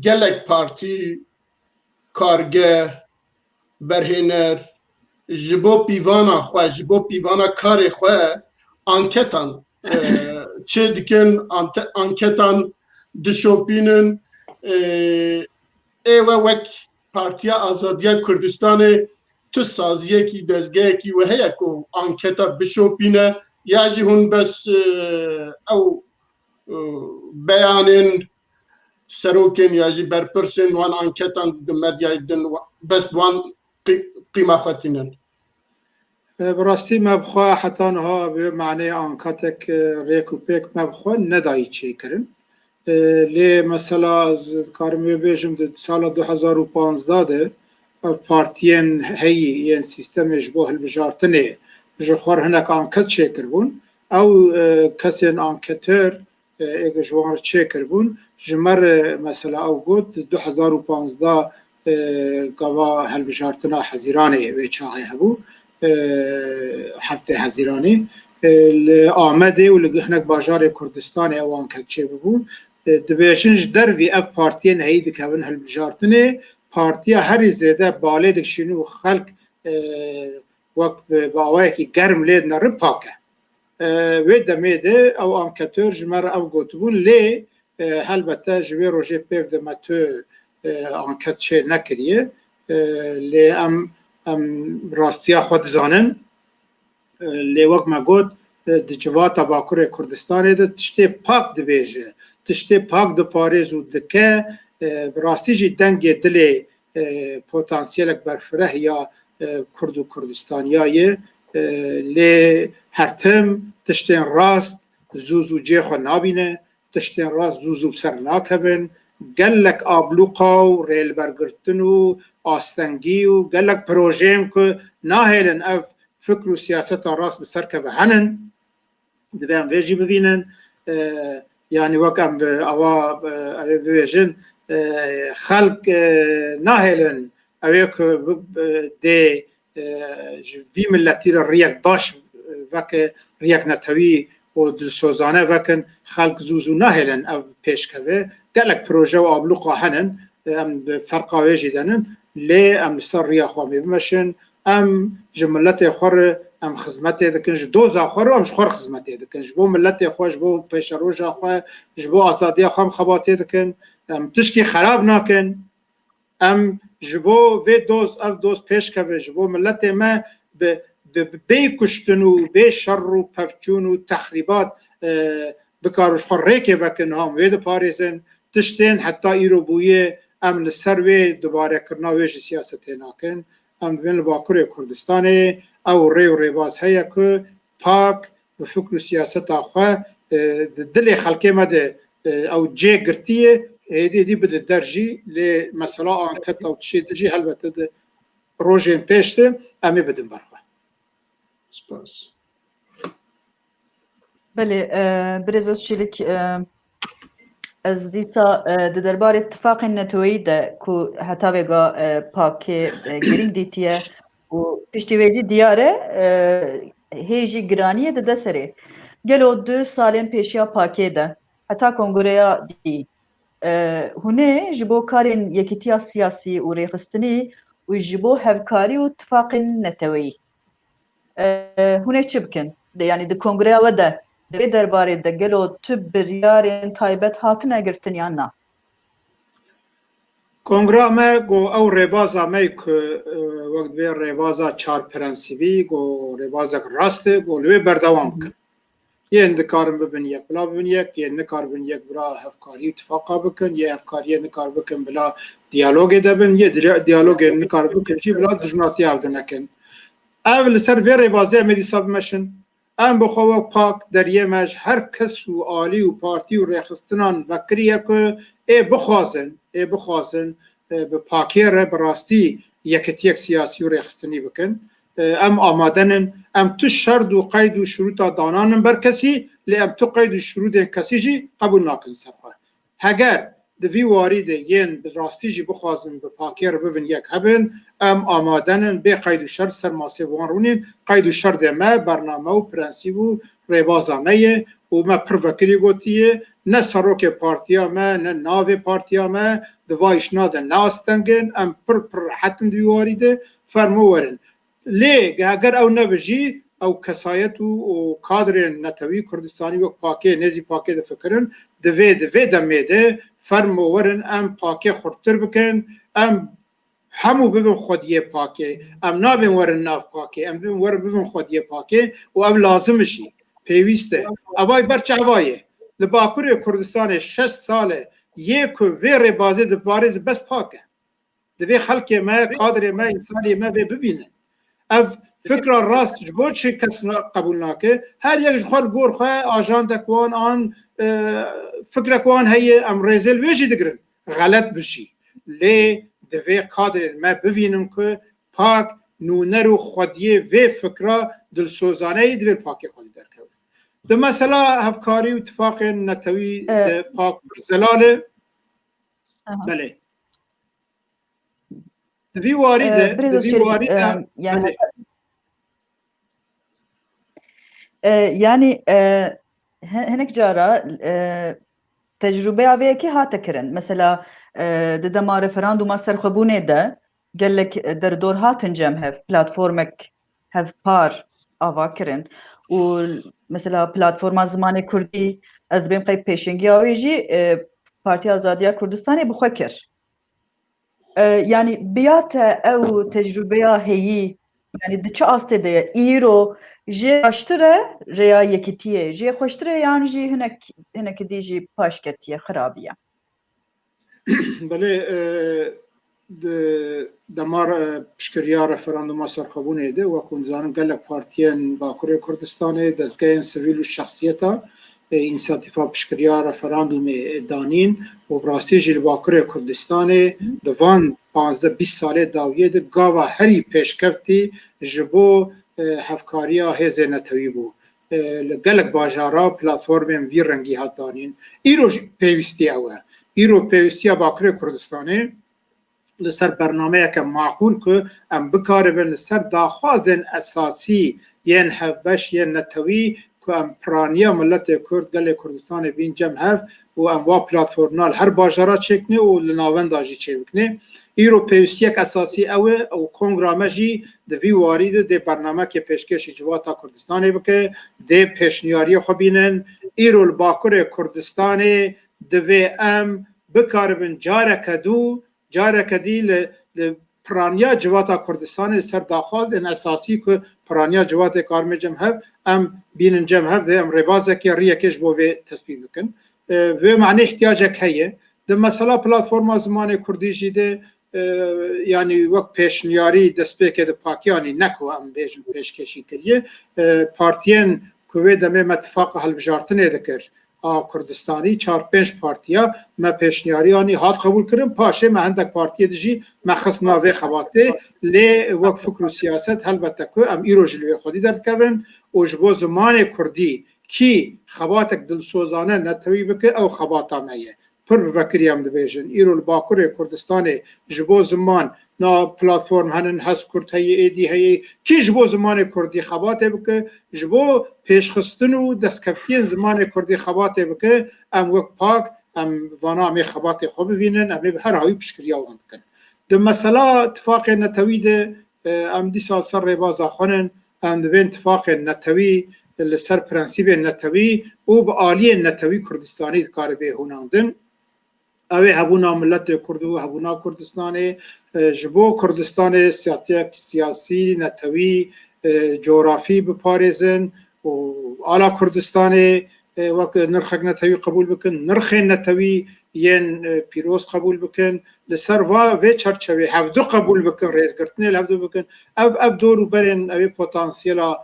گلک پارتی کارگه برهنر جبو پیوانا خواه جبو پیوانا کار خواه انکتان چه دکن انکتان دشوپینن ایوه وک پارتیا آزادیا کردستان تو سازیه کی دزگاه کی و هیا کو انکتا بشوپینه یا جی هون بس او بیانن سروکن یا جی برپرسن وان انکتان مدیای دن بس وان قیمه خطینن براستی مبخواه حتی نها به معنی آنکاتک ریکو پیک مبخواه ندایی چی کرن لی مثلا از کارمی بیشم در سال 2015 ده پارتین هایی یه سیستم اجباه البجارتنه بجخور هنک آنکت چی کربون او کسی آنکتر اگه جوان چی کربون جمر مثلا او گود 2015 گوا هلبجارتنا حزیرانه و چاهی هبو هفته حزیرانه آمده و لگهنک باجار کردستان اوان کل چه ببون دبیشنش در وی اف پارتین هیدی که ون هلبجارتنه پارتیا هر زیده باله دکشینو خلق وەک باوایەکی گەرم لێ نەڕ پاکە وێ دەمێدە ئەو ئانکەتۆر ژمارە ئەو گوتبوون لێ هەلبەتە ji vê rojê pêv dime tu anket çê nekiriye lê em rastiya xwe dizanin lê wek me got di civata Bakurê Kurdistanê de tiştê pak dibêje tiştê pak diparêz û dike bi rastî jî dengê dilê potansiyelek berfireh ya Kurd û Kurdistaniyayê lê her tim tiştên rast zû zû cê xwe nabîne tiştên rast zû zû ser nakevin gelek abluqa û rêlbergirtin û astengî û gelek projeyên ku nahêlin ev fikr û siyaseta rast bi ser keve henin dibe em vê jî bibînin yanî wek em bi awa bibêjin xelk nahêlin ew ê ku dê ji vî milletî re riyek baş veke riyek netewî û dilsozane vekin xelk zû zû nahêlin ev pêşkeve gelek proje û abluqa henin em bi ferqa wê jî denin lê em li ser riya xwe mê bimeşin em ji milletê xwe re em xizmetê dikin ji doza xwe re em ji xwe xizmetê dikin ji bo milletê xwe ji bo pêşeroja xwe ji bo azadiya xwe em xebatê dikin em tişkî xerab nakin em ji bo vê doz ev doz pêşkeve ji bo milletê me bi bê kuştin û bê şer û pevçûn û texrîbat bikar û ji xwe rêkê vekin ham wê diparêzin tiştên heta îro bûye em li ser wê dibarekirina wê ji siyasetê nakin em dibin li Bakurê Kurdistanê ew rê û rêbaz heye ku pak bi fikr û siyaseta xwe di dilê xelkê me de ew cê girtiye hêdî dî bide der jî lê mesela anket ew tişê de jî helbete de rojên pêş de em ê bidin ber xwe. Spas. بله برزوز چیلک از دیتا د دربار اتفاق نتویی ده کو حتی وگا پاکی گرینگ دیتیه و پشتی ویدی دیاره هیجی گرانیه ده دسره گلو 2 سالین پیشیا پاکی ده حتی کنگوریا دی هونه جبو کارین یکیتیا سیاسی و ریخستنی و جبو هفکاری و اتفاق نتویی هونه چی بکن؟ یعنی ده کنگوریا و ده Devê derbarê de gelo tu biryarên taybet hatine girtin yan na? Kongra me got ew rêbaza me ku wek divê rêbaza çar prensîbî got rêbazek rast e got li wê berdewam bikin. Yên dikarin bibin yek bila bibin yek, yên nikarbin yek bila hevkarî ittifaqa bikin, yê hevkariyê nikar bikin bila diyalogê de bin, yê diyalogê nikar bikin jî bila dijminatiya ev de nekin. Ev li ser vê rêbazê em ê dîsa bimeşin. Em bi xwe wek pak deriyê me ji her kes û alî û partî û rêxistinan vekiriye ku ê bixwazin bi pakê re bi rastî yekitiyek siyasî û rêxistinî bikin. Em amadenin, em tu şerd û qeyd û şurûta dananin ber kesî lê em tu qeyd û şurûdên kesî jî qebûl nakin ser xwe. Heger di vî warî de yên bi rastî jî bixwazin bi pakê re bivin yek hebin em amadenin bê qeyd û şer ser masê wan rûnên qeyd û şer de me bername û prensîb û rêbaza me ye û me pir vekirî gotiye ne serokê partiya me ne navê partiya me di va îşna de neastengin em pir rehetin di vî warî de fermo werin lê heger ew nebijî ew kesayet û kadrên netewî Kurdistanî wek pakê nêzî pakê difikirin divê demê de fermo werin em pakê xurttir bikin em hemû bibin xwediyê pakê em nabin werin nav pakê em werin bibin xwediyê pakê û ev lazim jî pêwîst e evay ber çavayê li Bakurê Kurdistanê 6 sal e yê ku vê rêbazê diparêz bes pak e divê xelkê me kadrê me însaniyê me vê bibînin ev fikra rast ji bo çi kes qebûl nake her yek ji xwe gor xwe ajandek wan an fikrek wan heye em rêzêl wê jî digirin xelet bijî lê divê kadrên me bivînin ku pak nûner û xwediyê vê fikra dilsozaneyî divê pakê xwe derkevin. Di mesela hevkarî û ittifaqên netewî de pak zelale belê di vî warî de yani hinek cara tecrübeya vê yekê hate kirin mesela di dema referanduma serxwebûnê de gelek derdor hatin cem hev platformek هفپار آوا کرن و مثلا پلتفرما زمان کردی از بین قیب پیشنگی آویجی پارتی آزادی کردستانی بخوا کر يعني بيات او تجربه هي يعني د چه استه ده ايرو جي اشتره ريا يكتيه جي خوشتره يعني جي هناك دي جي پاشكتيه خرابيه بله دمار پشکریا رفراندوم سرخابونه ده و کنزانم گلک پارتیان باکوری کردستانه دزگاه سویل و شخصیتا اینسیاتیفا پشکریا رفراندوم دانین و براستی جیل باکوری کردستانه دوان 15-20 ساله داویه ده گاوا هری پیشکفتی جبو هفکاریا هزه نتوی بو گلک باجارا پلاتفورم وی رنگی هات دانین ایرو پیوستی اوه ایرو پیوستی باکوری کردستانه لسر برنامه که معقول که ام بکاربن لسر داخوازن اساسی ین هفبش ین نتوی که ام پرانیا ملت کرد گل کردستان بین جمع هف و ام وا پلاتفورمنال هر باجارا چکنه و لناون داجی چه بکنه ایرو پیوستی یک اساسی اوه او کنگرامه جی دوی وارید ده برنامه که پیشکش جواتا کردستان بکه ده پیشنیاری خوبینن ایرو الباکر کردستان دوی ام بکاربن جاره کدی ل پرانیا جواتا کردستان سر داخواز ان اساسی که پرانیا جوات کارم جمع هف ام بینن جمع هف ده ام ربازه که ریه کش بو وی تثبیت بکن و معنی احتیاجک هیه ده مثلا پلاتفورما زمان کردی جیده yani وقت پیشنیاری دست به پاکیانی نکو ام بیشم پیشکشی کریه پارتیان کوی دمه متفاق حل بجارتنه دکر کردستانی 4-5 پارتیا ما پیشنیاری هات قبول کردم پاشه ما عندك پارتی دیجی ما خص ناوی خواته لی وقت فکر و سیاست البته که ام ایرو جلوی خودی درد کبن و جبو زمان کردی کی خواتک دلسوزانه نتوی بکه او خواتا میه پر بفکری هم دبیجن ایرو الباکر کردستان جبو زمان نا پلاتفورم هنن هست کرد هی ایدی هی کی جبو زمان کردی خواته بکه جبو پیشخستن و دستکفتین زمان کردی خواته بکه ام وقت پاک ام وانا امی خواته خوب ببینن امی به هر هایی پشکریا هم بکن ده مثلا اتفاق نتوی ده ام دی سال سر ربازا خونن ام ده اتفاق نتوی لسر پرنسیب نتوی و با آلی نتوی کردستانی دکار به هوناندن اوی هبونا ملت کردو هبونا کردستان جبو کردستان سیاسی نتوی جغرافی بپارزن و آلا کردستان وقت نرخ نتوی قبول بکن نرخ نتوی ین پیروز قبول بکن لسر و چرچوی هفدو قبول بکن ریزگرتنی هفدو بکن او دورو برن اوی پوتانسیلا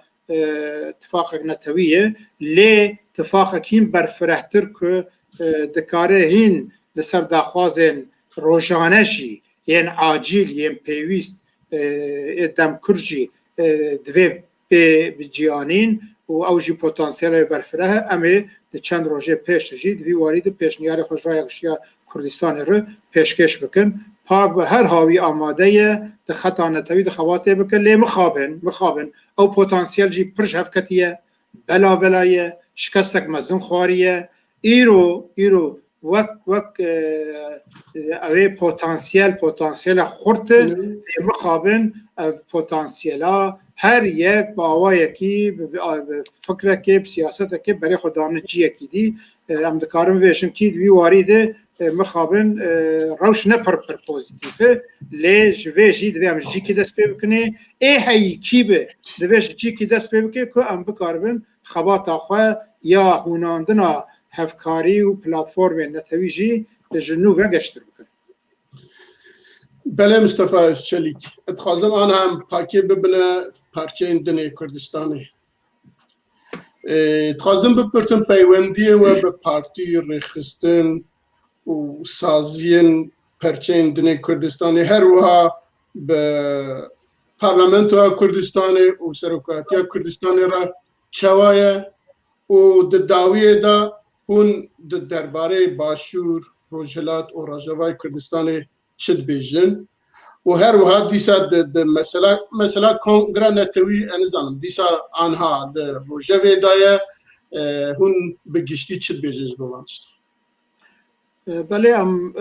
اتفاق نتویه لی اتفاق کیم برفرهتر که دکاره هین لسر داخوازن روزانه جی ین عاجل ین پیوست ادم کرجی دوی بجیانین و اوجی پتانسیل برفره امی ده چند روزه پیش جی دوی وارد پیشنیار خوش را یکشیا کردستان رو پیشکش بکن پاک به هر هاوی آماده ده خطا نتوی ده خواته بکن لی مخابن او پتانسیل جی پرش هفکتیه بلایه شکستک مزن خواریه ایرو وک اوی پتانسیل خورت مخابن پتانسیلا هر یک با آوای کی فکر کی سیاست کی برای خودانه چیه کی دی ام دکارم ویشم کی دی وارد مخابن روش نه پر پوزیتیفه لیج ویجی دی ام جی کی دست بکنه ای هی کی به دی جی کی دست بکنه که ام بکاربن خبات اخوا یا هوناندنا هفکاری و پلاتفورم نتویجی به جنوب گشتر بکن. بله مصطفی چلیک اتخاذم آن هم پاکی ببینه پارچه اندنه کردستانی اتخاذم بپرسم پیوندی و به پارتی رخستن و سازین پارچه اندنه کردستانی هر وها به پارلمنت کردستانی و سرکاتی کردستانی را چوایه و داویه دا اون درباره باشور روجهلات و راجوای کردستان چد بیجن و هر وها دیسا مثلا کنگره نتوی انزانم دیسا آنها روجه دایه هون بگشتی چد بیجنش بوانشت بله ام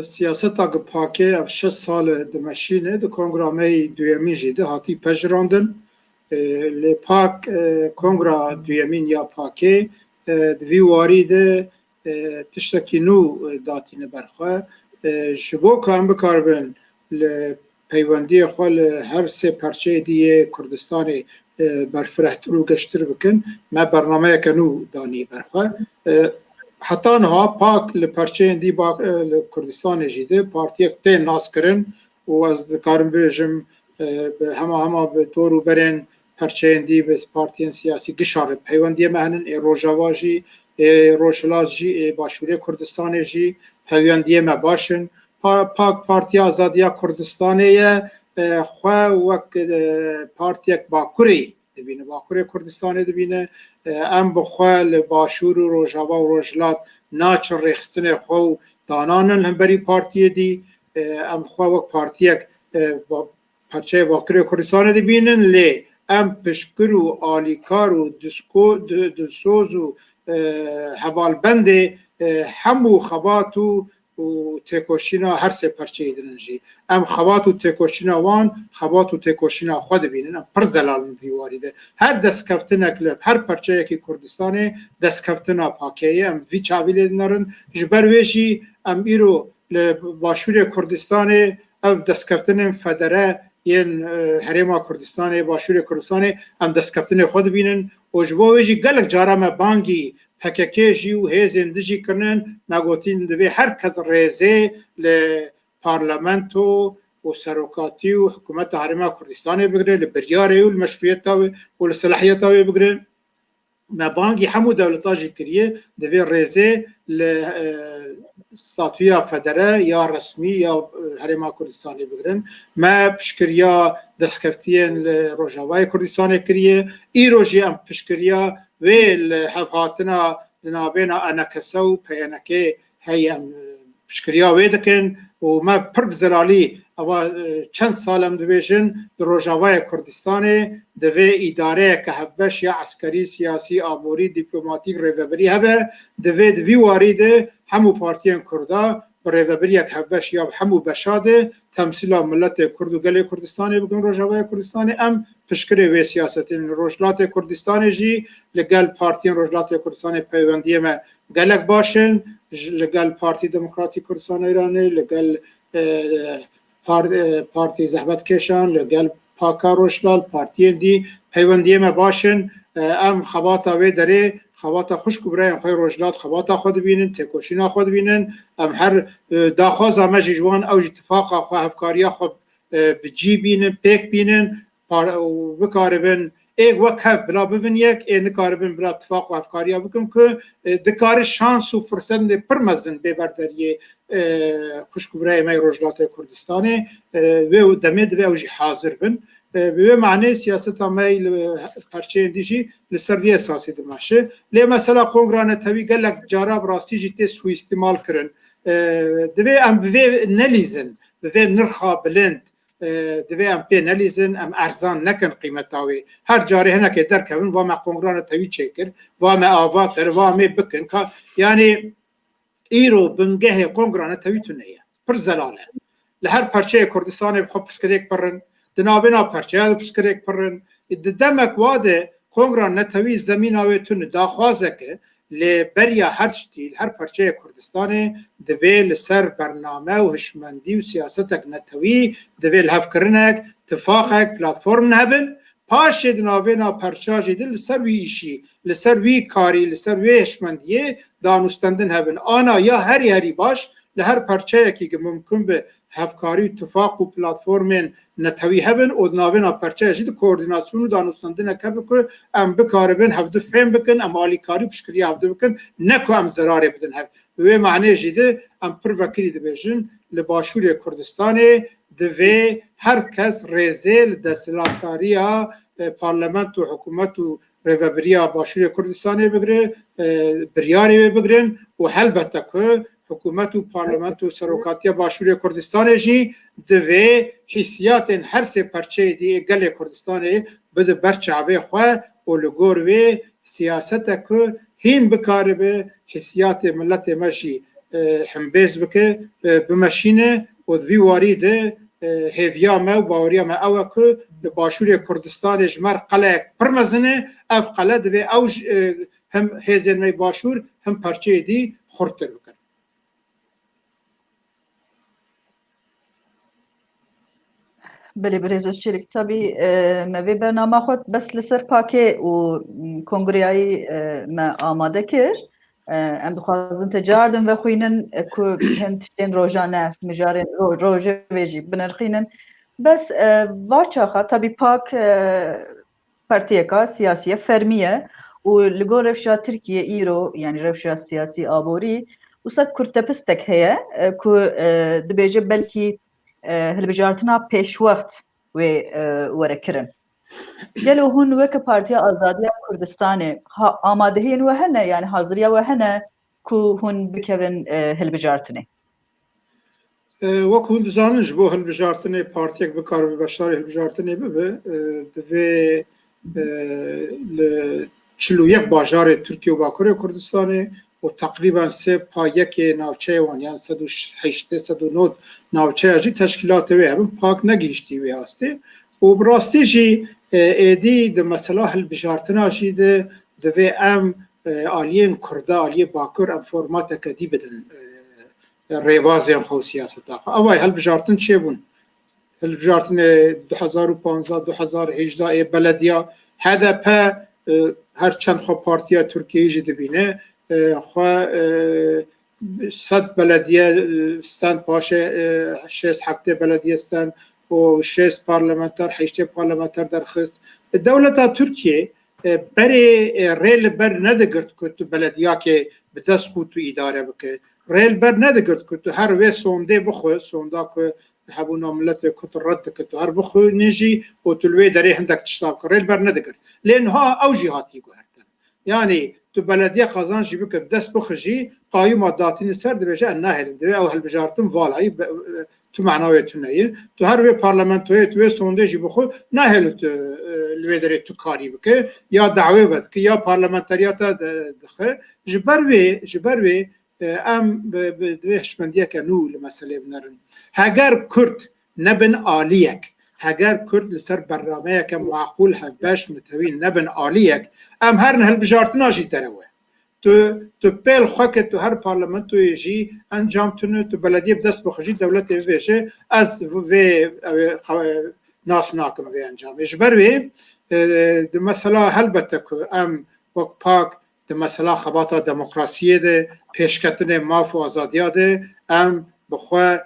سیاست اگه پاکه اف 6 سال دمشینه ده کنگرامه دویمی جیده هاتی پجراندن li pak kongra duyemîn ya pakê di vî warî de tiştekî nû datîne ber xwe ji bo ku em bikaribin li peywendiyê xwe li her sê perçeyê diyê Kurdistanê berfirehtir û geştir bikin, me bernameyeke nû danî ber xwe. Heta niha pak li perçeyên dî li Kurdistanê jî de partiyek tê naskirin û ez dikarim bêjim hema bi dor û berên perçeyên dî bi partiyên siyasî gişar peywendiyê me henin ê Rojava jî ê Rojhilat jî ê Başûrê Kurdistanê jî peywendiyê me baş in. Pak Partiya Azadiya Kurdistanê ye xwe wek partiyek Bakurê dibîne, Bakurê Kurdistanê dibîne, em bi xwe li Başûr û Rojava û Rojhilat naçin rêxistinê xwe û dananin hemberî partiyê dî, em xwe wek partiyek perçeyê Bakurê Kurdistanê dibînin lê em piştgir û alîkar û dilsoz û hevalbendê hemû xebat û têkoşîna her sê perçeyê dinin jî. Em xebat û têkoşîna wan, xebat û têkoşîna xwe dibînin. Em pir zelal in vî warî de. Her destkeftinek li her perçeyekî Kurdistanê destkeftina pakê ye. Em vî çavî lê dinarin. Ji ber wê jî em îro li Başûrê Kurdistanê ev destkeftinên federe yên Herêma Kurdistanê, Başûrê Kurdistanê em destkeftinê xwe dibînin û ji bo wê jî gelek cara me bangî PKK jî û hêzên di jî kirinin, me gotin divê her kes rêzê li parlamento û serokatî û hikûmeta Herêma Kurdistanê bigire, li biryarê û li meşruiyeta wê û li selahiyeta wê bigire. Me bangî hemû dewleta jî kiriye divê rêzê li statûya federe ya resmî ya Herêma Kurdistanê bigirin. Me piştgiriya destkeftiyên li Rojavayê Kurdistanê kiriye. Îro jî em piştgiriya wê li hevhatina di navêna NKS û PNK heye em piştgiriya wê dikin û me pir bi zelalî ava çend sal em dibêjin di Rojavayê Kurdistanê divê îdareyeke hevbeş ya eskerî, siyasî, aborî, dîplomatîk, rêveberî hebe, divê di vî warî de hemû partiyên Kurda bi rêveberiyek hevbeş ya hemû beşa de temsîla milletê Kurd û gelê Kurdistanê bikin Rojavayê Kurdistanê. Em piştgirê wê siyasetên Rojhilatê Kurdistanê jî li gel partiyên Rojhilatê Kurdistanê peywendiyê me gelek baş in, li gel Partî Demokratîk Kurdistan Îranê, li gel Partî Zehmetkeşan, li gel Paka Rojhilat, partiyên dî peywendiyê me baş in. Em xebata wê derê, xebata xuşk û birayên xwe Rojhilat xebata xwe dibînin, têkoşîna xwe dibînin. Em her daxwaza me jî ji wan ew jî tifaka xwe, hevkariya xwe bi cî bînin, pêk bînin û bikaribin ê wek hev bila bivin yek, ê nikaribin bila tifaq û hevkariya bikin ku dikare şans û firsendê pir mezin bêber deriyê xuşk û birayê me Rojhilatê Kurdistanê wê demê divê ew jî hazir bin. Bi wê manê siyaseta me li perçeyên dî jî li ser vî esasî dimeşe. Lê mesela kongra netewî gelek cara bi rastî jî tê suîstîmal kirin. Divê em bi vê nelîzin, bi vê nirxa bilind divê em pê nelîzin, em erzan nekin qîmeta wê. Her carê hinekê derkevin, va me kongra netewî çêkir, va me ava kir, va me bikin. Yani îro bingehê kongra netewî tune ye. Pir zelal e. Li her perçeyê Kurdistanê bi xwe piştgirêk pirin, di navêna perçeya de piştgirêk pirin. Di demek wa de kongra netewî zemîna wê tune daxwazeke lê beriya her tiştî her perçeyê Kurdistanê divê li ser bername û hişmendî û siyasetek netewî divê li hevkirinek, tifaqek, platform hebin. Paşê di navêna perçeya jî de li ser wî îşî, li ser wî karî, li ser wê hişmendiyê danûstendin hebin. Ana ya herî herî baş li her perçeyekî ki mumkin bi hevkarî, tifaq û platformên netewî hebin û di navêna perçeya jî di koordînasyonû û danûstendinek hebe ku em bikaribin hevdû fêm bikin, em alîkarî piştgiriya hevdû bikin, ne ku em zerarê bidin hev. Bi wê manê jî de em pir vekirî dibêjin li Başûrê Kurdistanê divê her kes rêzê li desthilatkariya parlamento û hikûmet û rêveberiya Başûrê Kurdistanê bigire, biryarê wê bigirin û helbete ku hikûmet û parlamento û serokatiya Başûrê Kurdistanê jî divê hîsiyatên her sê perçeyê dî gelê Kurdistanê bide ber çavê xwe û li gor wê siyasetek ku hîn bikaribe hîsiyatê milletê me jî himbêz bike, bimeşîne û di vî warî de هێڤیا me û baweriya me ew e ku li Başûrê Kurdistanê ji mer qeleyek pir mezin e, ev qele divê ew hem hêzên me Başûr hem perçeyê dî xurttir bikin. بله برێز چێک تابی مەوێ بەرنامە خۆت بەس لەسەر پاکێ و کۆنگریایی me ئامادە کرد em dixwazin te cardin vexwînin ku hin tiştên rojane mijarên rojê vê jî binirxînin bes va çaxa tabî pak partiyeka siyasiye fermiye û li gor rewşa Tirkiye îro yani rewşa siyasî aborî wisa kurtepistek heye ku dibêje belkî hilbijartina pêşwext wê were kirin. Gelo hûn weke Partiya Azadiya Kurdistanê amadehiyên we hene yani haziriya we hene ku hûn bikevin hilbijartinê. Wek hûn dizanin ji bo hilbijartinê partiyek bikar bi beşdarê hilbijartinê bibe divê li 41 bajarê Tirkiye û Bakurê Kurdistanê û teqrîben sê payekê navçeyê wan yan 109 navçeya jî teşkîlatê wê hebin pak negihîştî wê astê û bi rastî jî êdî di mesela hilbijartina jî de divê em aliyên Kurda aliyê Bakur em formateke dî bidin rêbazên xwe û siyaseta xwe. Ew hilbijartin çêbûn. Hilbijartinê 2015-2018 ê belediya HDP her çend xwe Partiya Tirkiyeyê jî dibîne xwe 100 belediye stand paşê 6 belediye stand û 6 parlamenter 8 parlamenter derxist. Dewleta Tirkiye berê rê li ber nedigirt ku tu belediyakê bi dest xwe tu îdare bike. Rê li ber nedigirt ku tu her wê sondê bixwe sonda ku hebûna milletê ku tu red dike tu her bixwînî jî û tu li wê derê hindek tişta bike. Rê li ber nedigirt. Lê niha ew jî hatiye guhertin. Yani tu belediye qazan jî bike bi dest bixwe jî qayûma datînê ser dibêje em nahêlin divê ew hilbijartin valayî tu mعنawê tu neyê tu her wê parlamentoyê tu wê sondê jî bixwe nahêlin tu li wê derê tu karî bike ya dewê vedike ya parlamenteriyata dixe ji ber wê em divê hişmendiyeke nû li meselê binerin. Heger Kurd nebin aliyek heger Kurd li ser bernameyeke macqûl hevbeş mitewîn nebin aliyek em her hilbijartina jî derewe. Tu pêl xweke tu her parlamentoyê jî encam tune tu belediye bi dest bixwe jî dewletê bibêje ez vê nas nakim vê encamê. Ji ber wê di mesela helbete ku em wek pak di mesela xebata demokrasiyê de pêşketinê maf û azadiya de em bi xwe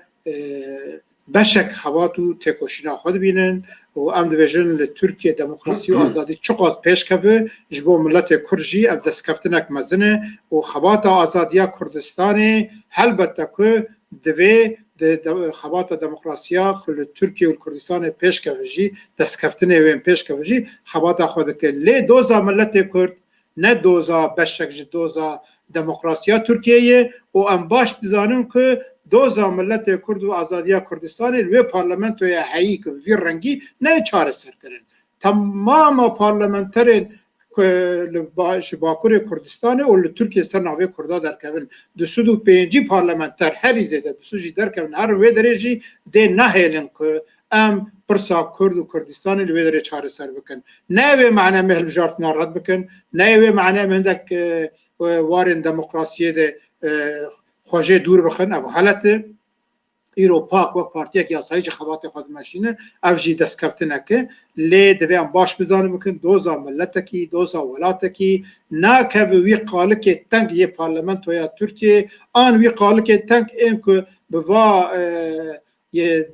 beşek xebat û têkoşîna xwe dibînin û em dibêjin li Tirkiye demokrasî û azadî çi qas pêşkeve ji bo milletê Kurd jî ev destkeftinek mezin e û xebata azadiya Kurdistanê helbete ku divê xebata demokrasiya ku li Tirkiye û Kurdistanê pêşkeve jî destkeftinê wên pêşkeve jî xebata xwe dike. Lê doza milletê Kurd ne doza beşek ji doza demokrasiya Tirkiyeyê û em baş dizanin ku doza milletê Kurd û azadiya Kurdistanê li wê parlamentoya heyî ku vî rengî ne çareser kirin. Tamama parlamenterên ji Bakurê Kurdistanê û li Tirkiye ser navê Kurda derkevin. 205 parlamenter herî zêde jî derkevin her wê derê jî dê nehêlin ku em pirsa Kurd û Kurdistanê li wê derê çareser bikin. Ne wê mعنê me hilbijartina red bikin, ne wê mعنê me hindek warên demokrasiyê de xwecê dûr bixin ev xelet e. Îro pak wek partiyek yasayî ji xebatê xwe dimeşîne ev jî destkeftineke lê divê em baş bizanin bikin doza milletekî doza welatekî nakeve wî qalikê teng yê parlamentoya Tirkiye an wî qalikê teng ên ku bi va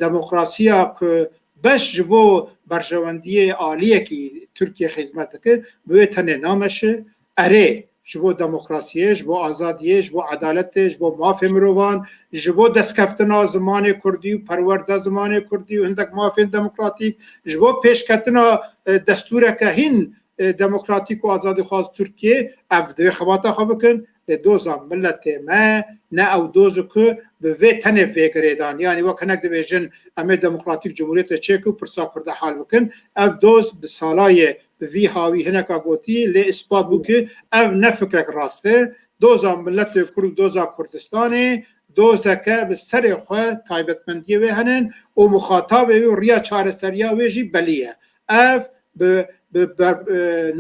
demokrasiya ku beş ji bo berjewendiyê aliyekî Tirkiye xizmet dike bi wê tenê nameşe erê ji bo demokrasiyê ji bo azadiyê ji bo edaletê ji bo mafê mirovan ji bo destkeftina zimanê Kurdî û perwerda zimanê Kurdî û hindek mafên demokratîk ji bo pêşketina destûreke hîn demokratîk û azadîxwaz Tirkiye ev divê xebata xwe bikin lê doza milletê me ne ew doz ku bi vê tenê vêgirêdan yani wek hinek dibêjin em ê demokratîk cumhuriyetê çêk û pirsa Kurda hal bikin ev doz bi salayê bi vî havî hineka gotî lê ispat bû ki ev ne fikrek rast e doza milletê Kurd doza Kurdistanê دۆزەکە bi serê xwe taybetmendiyê wê henin û muxatabê wê riya çareseriya wê jî belî ye. Ev bi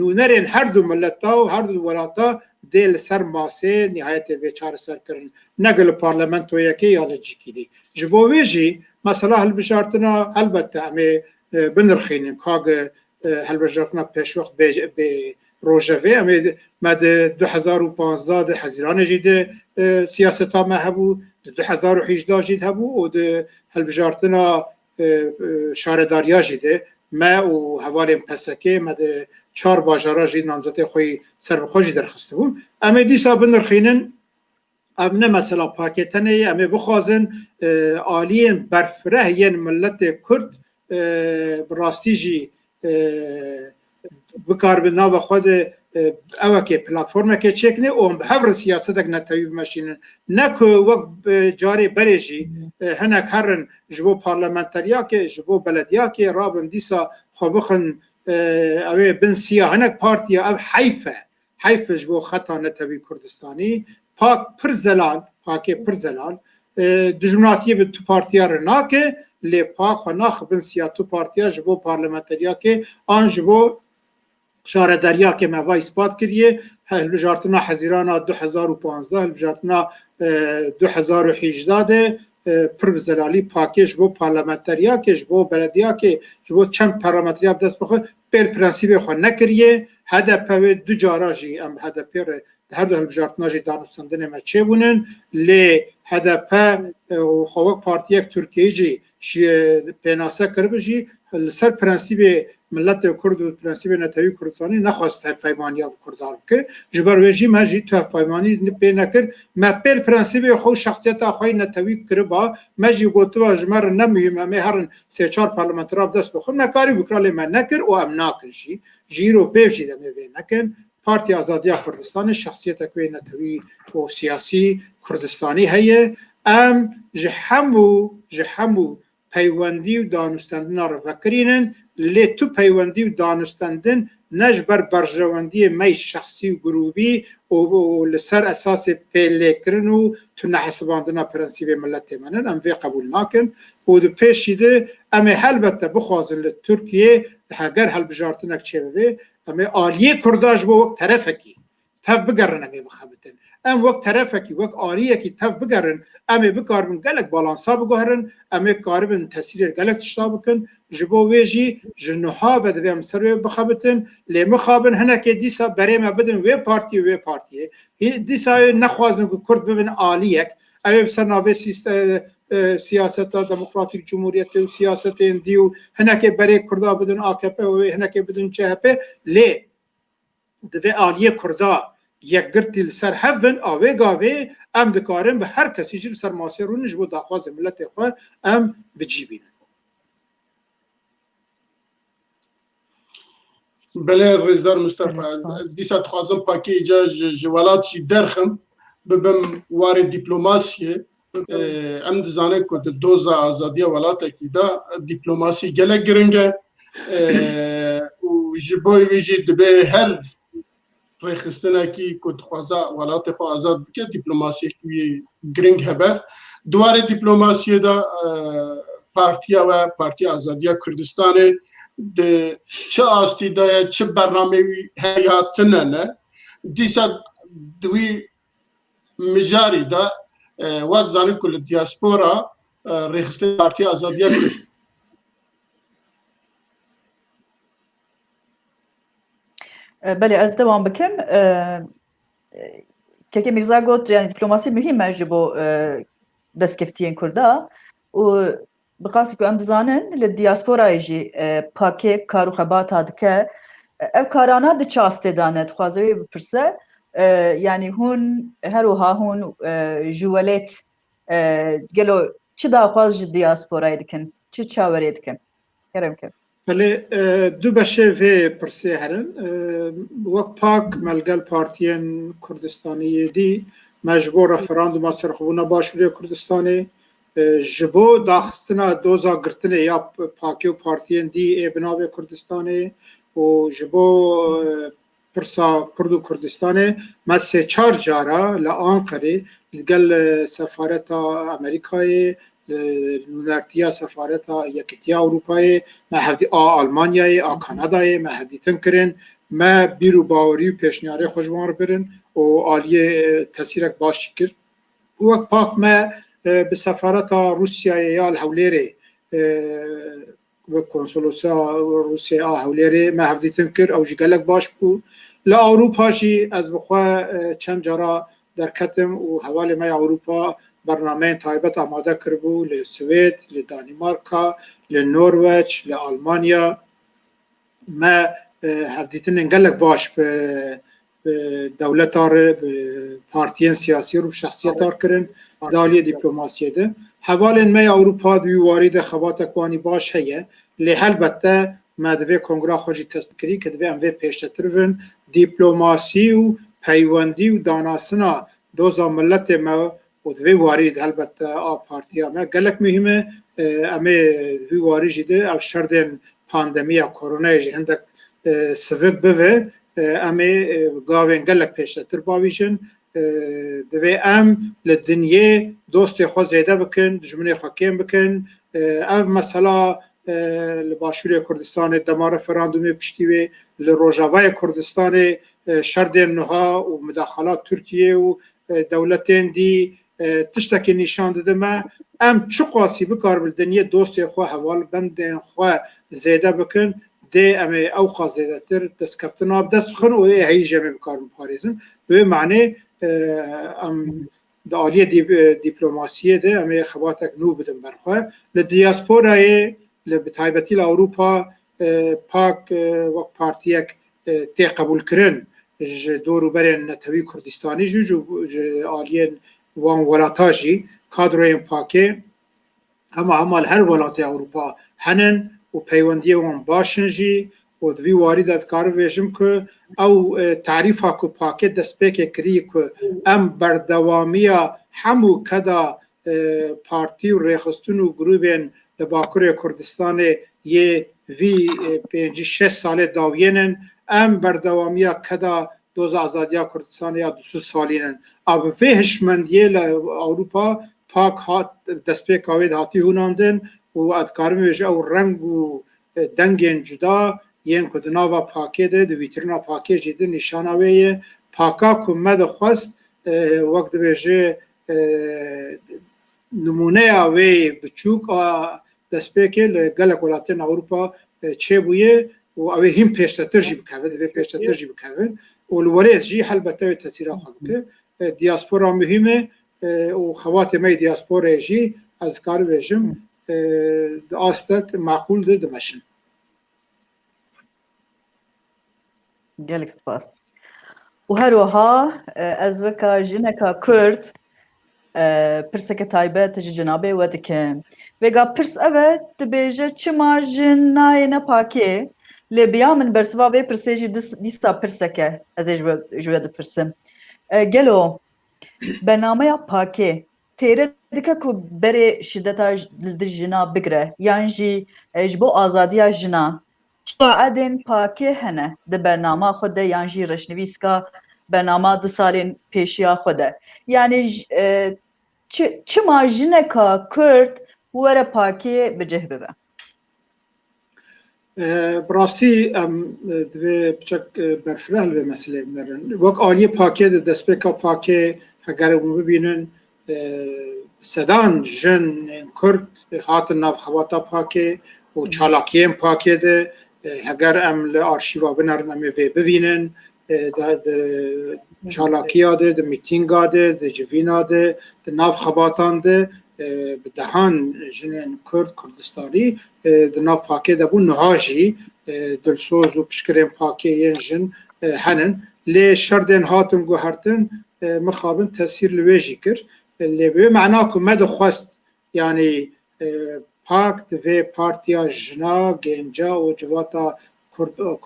nûnerên her du milleta û her du welata dê li ser masê nihayetê vê çareserkirin nege li parlamentoyekê ya li cîkî. Ji bo wê jî mesela hilbijartina helbette em ê binirxînin kage helbijartina pêşwex bê rojevê em ê me di 2015 de hezîranê jî de siyaseta me hebû, di 2018 jî hebû û di hilbijartina şaredariya jî de me û hevalên PSK me di 4 bajara jî namzetê xwe serbixwe jî derxistibûn. Em ê dîsa binirxînin ev ne mesela pakêtenê ye em ê bixwazin aliyên berfireh yên milletê Kurd bi rastî jî bikarbin nava xwe de evekê platformekê çêkine û bi hev re siyasetek netewî bimeşînin. Ne ku wek carê berê jî hinek herin ji bo parlamenteryakê ji bo belediyakê rabin dîsa xwe bixin ew ê bin siya hinek partiya ev heyf e. Heyf ji bo xeta netewî Kurdistanî. Pak pir zelal, pakê pir zelal dijminatiyê bi tu partiya re nake lê pak xwe naxibin siya tu partiya ji bo parlamenteryakê an ji bo şaredariyakê me va îspat kiriye hilbijartina hezîrana 2015 hilbijartina 2018 de pir bi zelalî pakê ji bo parlamenteryakê ji bo belediyakê ji bo çend parametreya dest bixwe pêr prensîbê xwe nekiriye. HDP wê du cara jî em HDP re her du hilbijartina jî danûstandinê me çêbûnin lê HDP û xwe wek partiyek Tirkiyeyê jî pênase kiribe jî li ser prensîbê milletê Kurd û prensîbê netewî Kurdistanî nexwast hevpeymaniya bi Kurdan bike. Ji ber wê jî me jî tu hevpeymanî pê nekir. Me pêr prensîbê xwe şexsiyeta xwe netewî kiriba me jî gotiba ji me re nemûyim em ê herin sê çar parlamentera bi dest bixin nekarî bikira lê me nekir û em nakin jî. Ji îro pêv jî demê vê nekin. Partiya Azadiya Kurdistanê şexsiyetek wê netewî û siyasî Kurdistanî heye. Em ji hemû peywendî û danûstandina re vekirînin lê tu peywendî û danûstandin ne ji ber berjewendiyê me şexsî û grûbî û li ser esasê pêlêkirin û tu nehesibandina prensîbê milletê me nin em vê qebûl nakin û di pêşî de em ê helbette bixwazin li Tirkiyê heger helbijartinek çêbivê em ê aliyê Kurda ji bo wek terefekî tev bigerin em ê bixebitin. Em wek terefekî wek aliyekî tev bigerin em ê bikarbin gelek balansa biguherin em ê karibin tesîrê gelek tişta bikin ji bo wê jî ji niha ve divê em ser wê bixebitin lê mixabin hinekê dîsa berê me bidin wê partiyê wê partiyê dîsa nexwazin ku Kurd bibin aliyek ew ê bi ser navê siyaseta Demokratîk Cumhuriyetê û siyasetên dî û hinekê berê Kurda bidin AKP û hinekê bidin CHP lê divê aliyê Kurda yekgirtî li ser hev bin avê gavê em dikarin bi her kesî jî li ser masê rûnin ji bo daxwazê milletê xwe em bicîbînin. Belê Rêzdar Mustafa dîsa dixwazim pakê îca ji welat jî derxim bibim warê dîplomasiyê em dizanin ku di doza azadiya welatekî da dîplomasî gelek giring e û ji bo wê jî dibe her rêxistinekî ku dixwaza welatê xwe azad bike dîplomasiyek wî giring hebe. Duwarê dîplomasiyê da partiya ve Partiya Azadiya Kurdistanê di çi astî de ye çi bernamê wî heya tune ne dîsa di wî mijarî da wat zanîn ku li diaspora rêxistin Partiya Azadiya Belê ez devam bikim. Keke Mirza got yani diplomasî mühim e ji bo destkeftiyên Kurda û bi qasî ku em dizanin li diasporayê jî pakê kar û xebata dike ev karana di çi astê dane dixwaze wê bipirse yani hûn her wiha hûn ji welêt gelo çi daxwaz ji diasporayê dikin çi çawerê dikin kerem ke Belê du beşê vê pirsê herin wek pak melgel partiyên Kurdistaniyê dî me ji bo referanduma serxwebûna Başûrê Kurdistanê ji bo daxistina doza girtinê ya pakê û partiyên dî ê bi navê Kurdistanê û ji bo pirsa Kurd û Kurdistanê me sê çar cara li Anqerê لگل سفارت امریکای نورتیا سفارت یکتیا اروپای ما هفتی آلمانیای کانادای ما هفتی تنکرین ما بیرو باوری و پیشنیاری خوشبان برن و آلیه تاثیرک باش کرد وقت پاک ما به سفارت روسیای یا الحولیره و کنسولوسا روسیا هولیره ما هفتی تنکر او جگلک باش بو لا اروپا جی از بخوا چند جارا در کتم و حوالی ما اروپا برنامه تایبت آماده کربو لسوید لدانمارکا لنرویج لآلمانیا ما هفدیتن انگلک باش به دولت آره به پارتیان سیاسی رو شخصیت آر کرن دالی دیپلوماسیه ده حوالی ما اروپا دوی وارد خوات اکوانی باش هیه لحل بته ما دوی کنگرا خوشی تستکری که دوی اموی پیشتر ون دیپلوماسی و پیوندی و داناسنا دوزا ملت ما و دوی وارد البته پارتیا ما گلک مهمه امی دوی وارد جده او شردن پاندمی کرونا جه هندک سوک بوه امی گاوین گلک پیشتر باویشن دوی ام لدنیه دوست خود زیده بکن دجمنه خود کم بکن او مثلا لباشور کردستان دمار فراندومی پشتیوه لروجاوای کردستان شرد نها و مداخلات ترکیه و دولتین دی تشتکی نشان داده ما ام چو قاسی بکار بالدنیا دوست خو حوال بند خو زیده بکن ده ام او خا زیده تر دستکفتن آب دست بخن و هی جمع بکار بپاریزن به معنی ام دالی دیپلوماسیه ده ام خباتک نو بدن برخواه لدیاسپورای لبتایبتی لأوروپا پاک وقت پارتیک تی قبول کرن دورو برین نتوی کردستانی جو آلین وان ولاتاجی کادروین پاکه اما هر ولات اوروپا هنن و پیوندی وان باشن جی و دوی وارد کار ویژم که او تعریف ها که پاکه دست پیک کری که ام بردوامیا همو کدا پارتی و ریخستون و گروبین لباکور کردستان یه وی 5-6 ساله داوینن ام بردوامیا کدا دوز آزادیا کردستان یا 2 سالینن اب فهشمندیه لأوروپا پاک هات دست پیک آوید هاتی هوناندن و ادکارم ویجه او رنگ و دنگین جدا ین کدناوا پاکه ده دویترنا پاکه جده نشاناویه پاکا کمد خواست وقت ویجه نمونه اوی بچوک دست پیکه لگلک ولاتین اوروپا چه بویه و اوی هم پیشتر جی بکوه دوی پیشتر جی بکوه و الوریز جی حل بتاوی تاثیرا خواه که دیاسپورا مهمه و خوات مای دیاسپورا جی از کار ویجم آستک معقول ده دمشن gelek spas û her wiha ez weka jineka Kurd pirseke taybet ji cenabê we dikim vêga pirs ev e dibêje çima jin nayê nepakê lê biya min bersiva vê pirsê jî dîsa pirseke ez ê ji we dipirsim gelo bernameya pakê têre dike ku berê şiddeta li jina bigire yan jî ji bo azadiya jina çaedên pakê hene di bernama xwe de yan jî reşnivîska bernama 2 salên pêşiya xwe de yani çima jineka Kurd were pakê bicih bibe براستی دوی بچک برفرهل به مسئله میرن وقت آلی پاکه ده دستپیکا پاکه اگر اون ببینن سدان جن کرد هات ناب خواتا پاکه و چالاکیم پاکه ده اگر ام لارشیوا بنرن امی وی ببینن ده چالاکیا ده میتینگا ده جوینا ده ناب خباتان ده به دهان جنین کردستانی د ناف پاکه ده بو نهاجی دلسوز و پشکرین پاکه ین جن هنن لی شردن هاتن گو هرتن مخابن تاثیر لویجی کر لی به معنا که مد خواست یعنی پاک ده پارتیا جنا گنجا و جواتا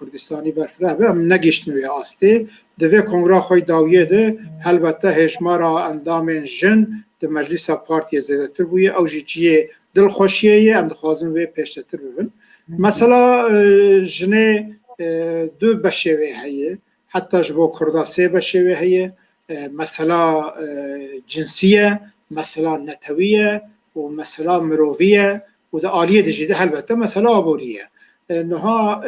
کردستانی برفره به ام نگشتنوی آسته ده کنگرا خوی داویه ده البته هجمارا اندامین جن د مجلس پارتی زیاتر بویه او جیه دل خوشیه ام دخوازم و پیشتر ببین مثلا جنه دو بشوه هیه حتی جبو کردا سه بشوه هیه مثلا جنسية مثلا نتوية ومثلا مروفية وده آلية جديدة البته مثلا عبورية نها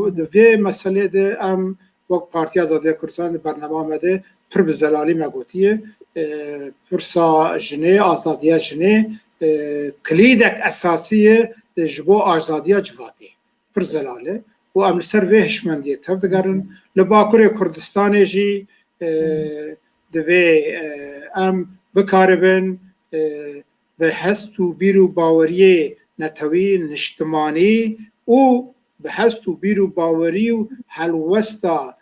دوی مسئله ده ام وقت پارتی آزادی کردستان برنامه ده پر بزلالی مگوتیه پرسا جنه آزادی جنه کلیدک اساسیه جبو آزادی جواتی پر زلاله و ام سر به هشمندیه تفدگرن لباکور کردستان جی دوی ام بکاربن به هست و بیرو باوریه نتوی نشتمانی او به هست و بیرو باوری و حلوستا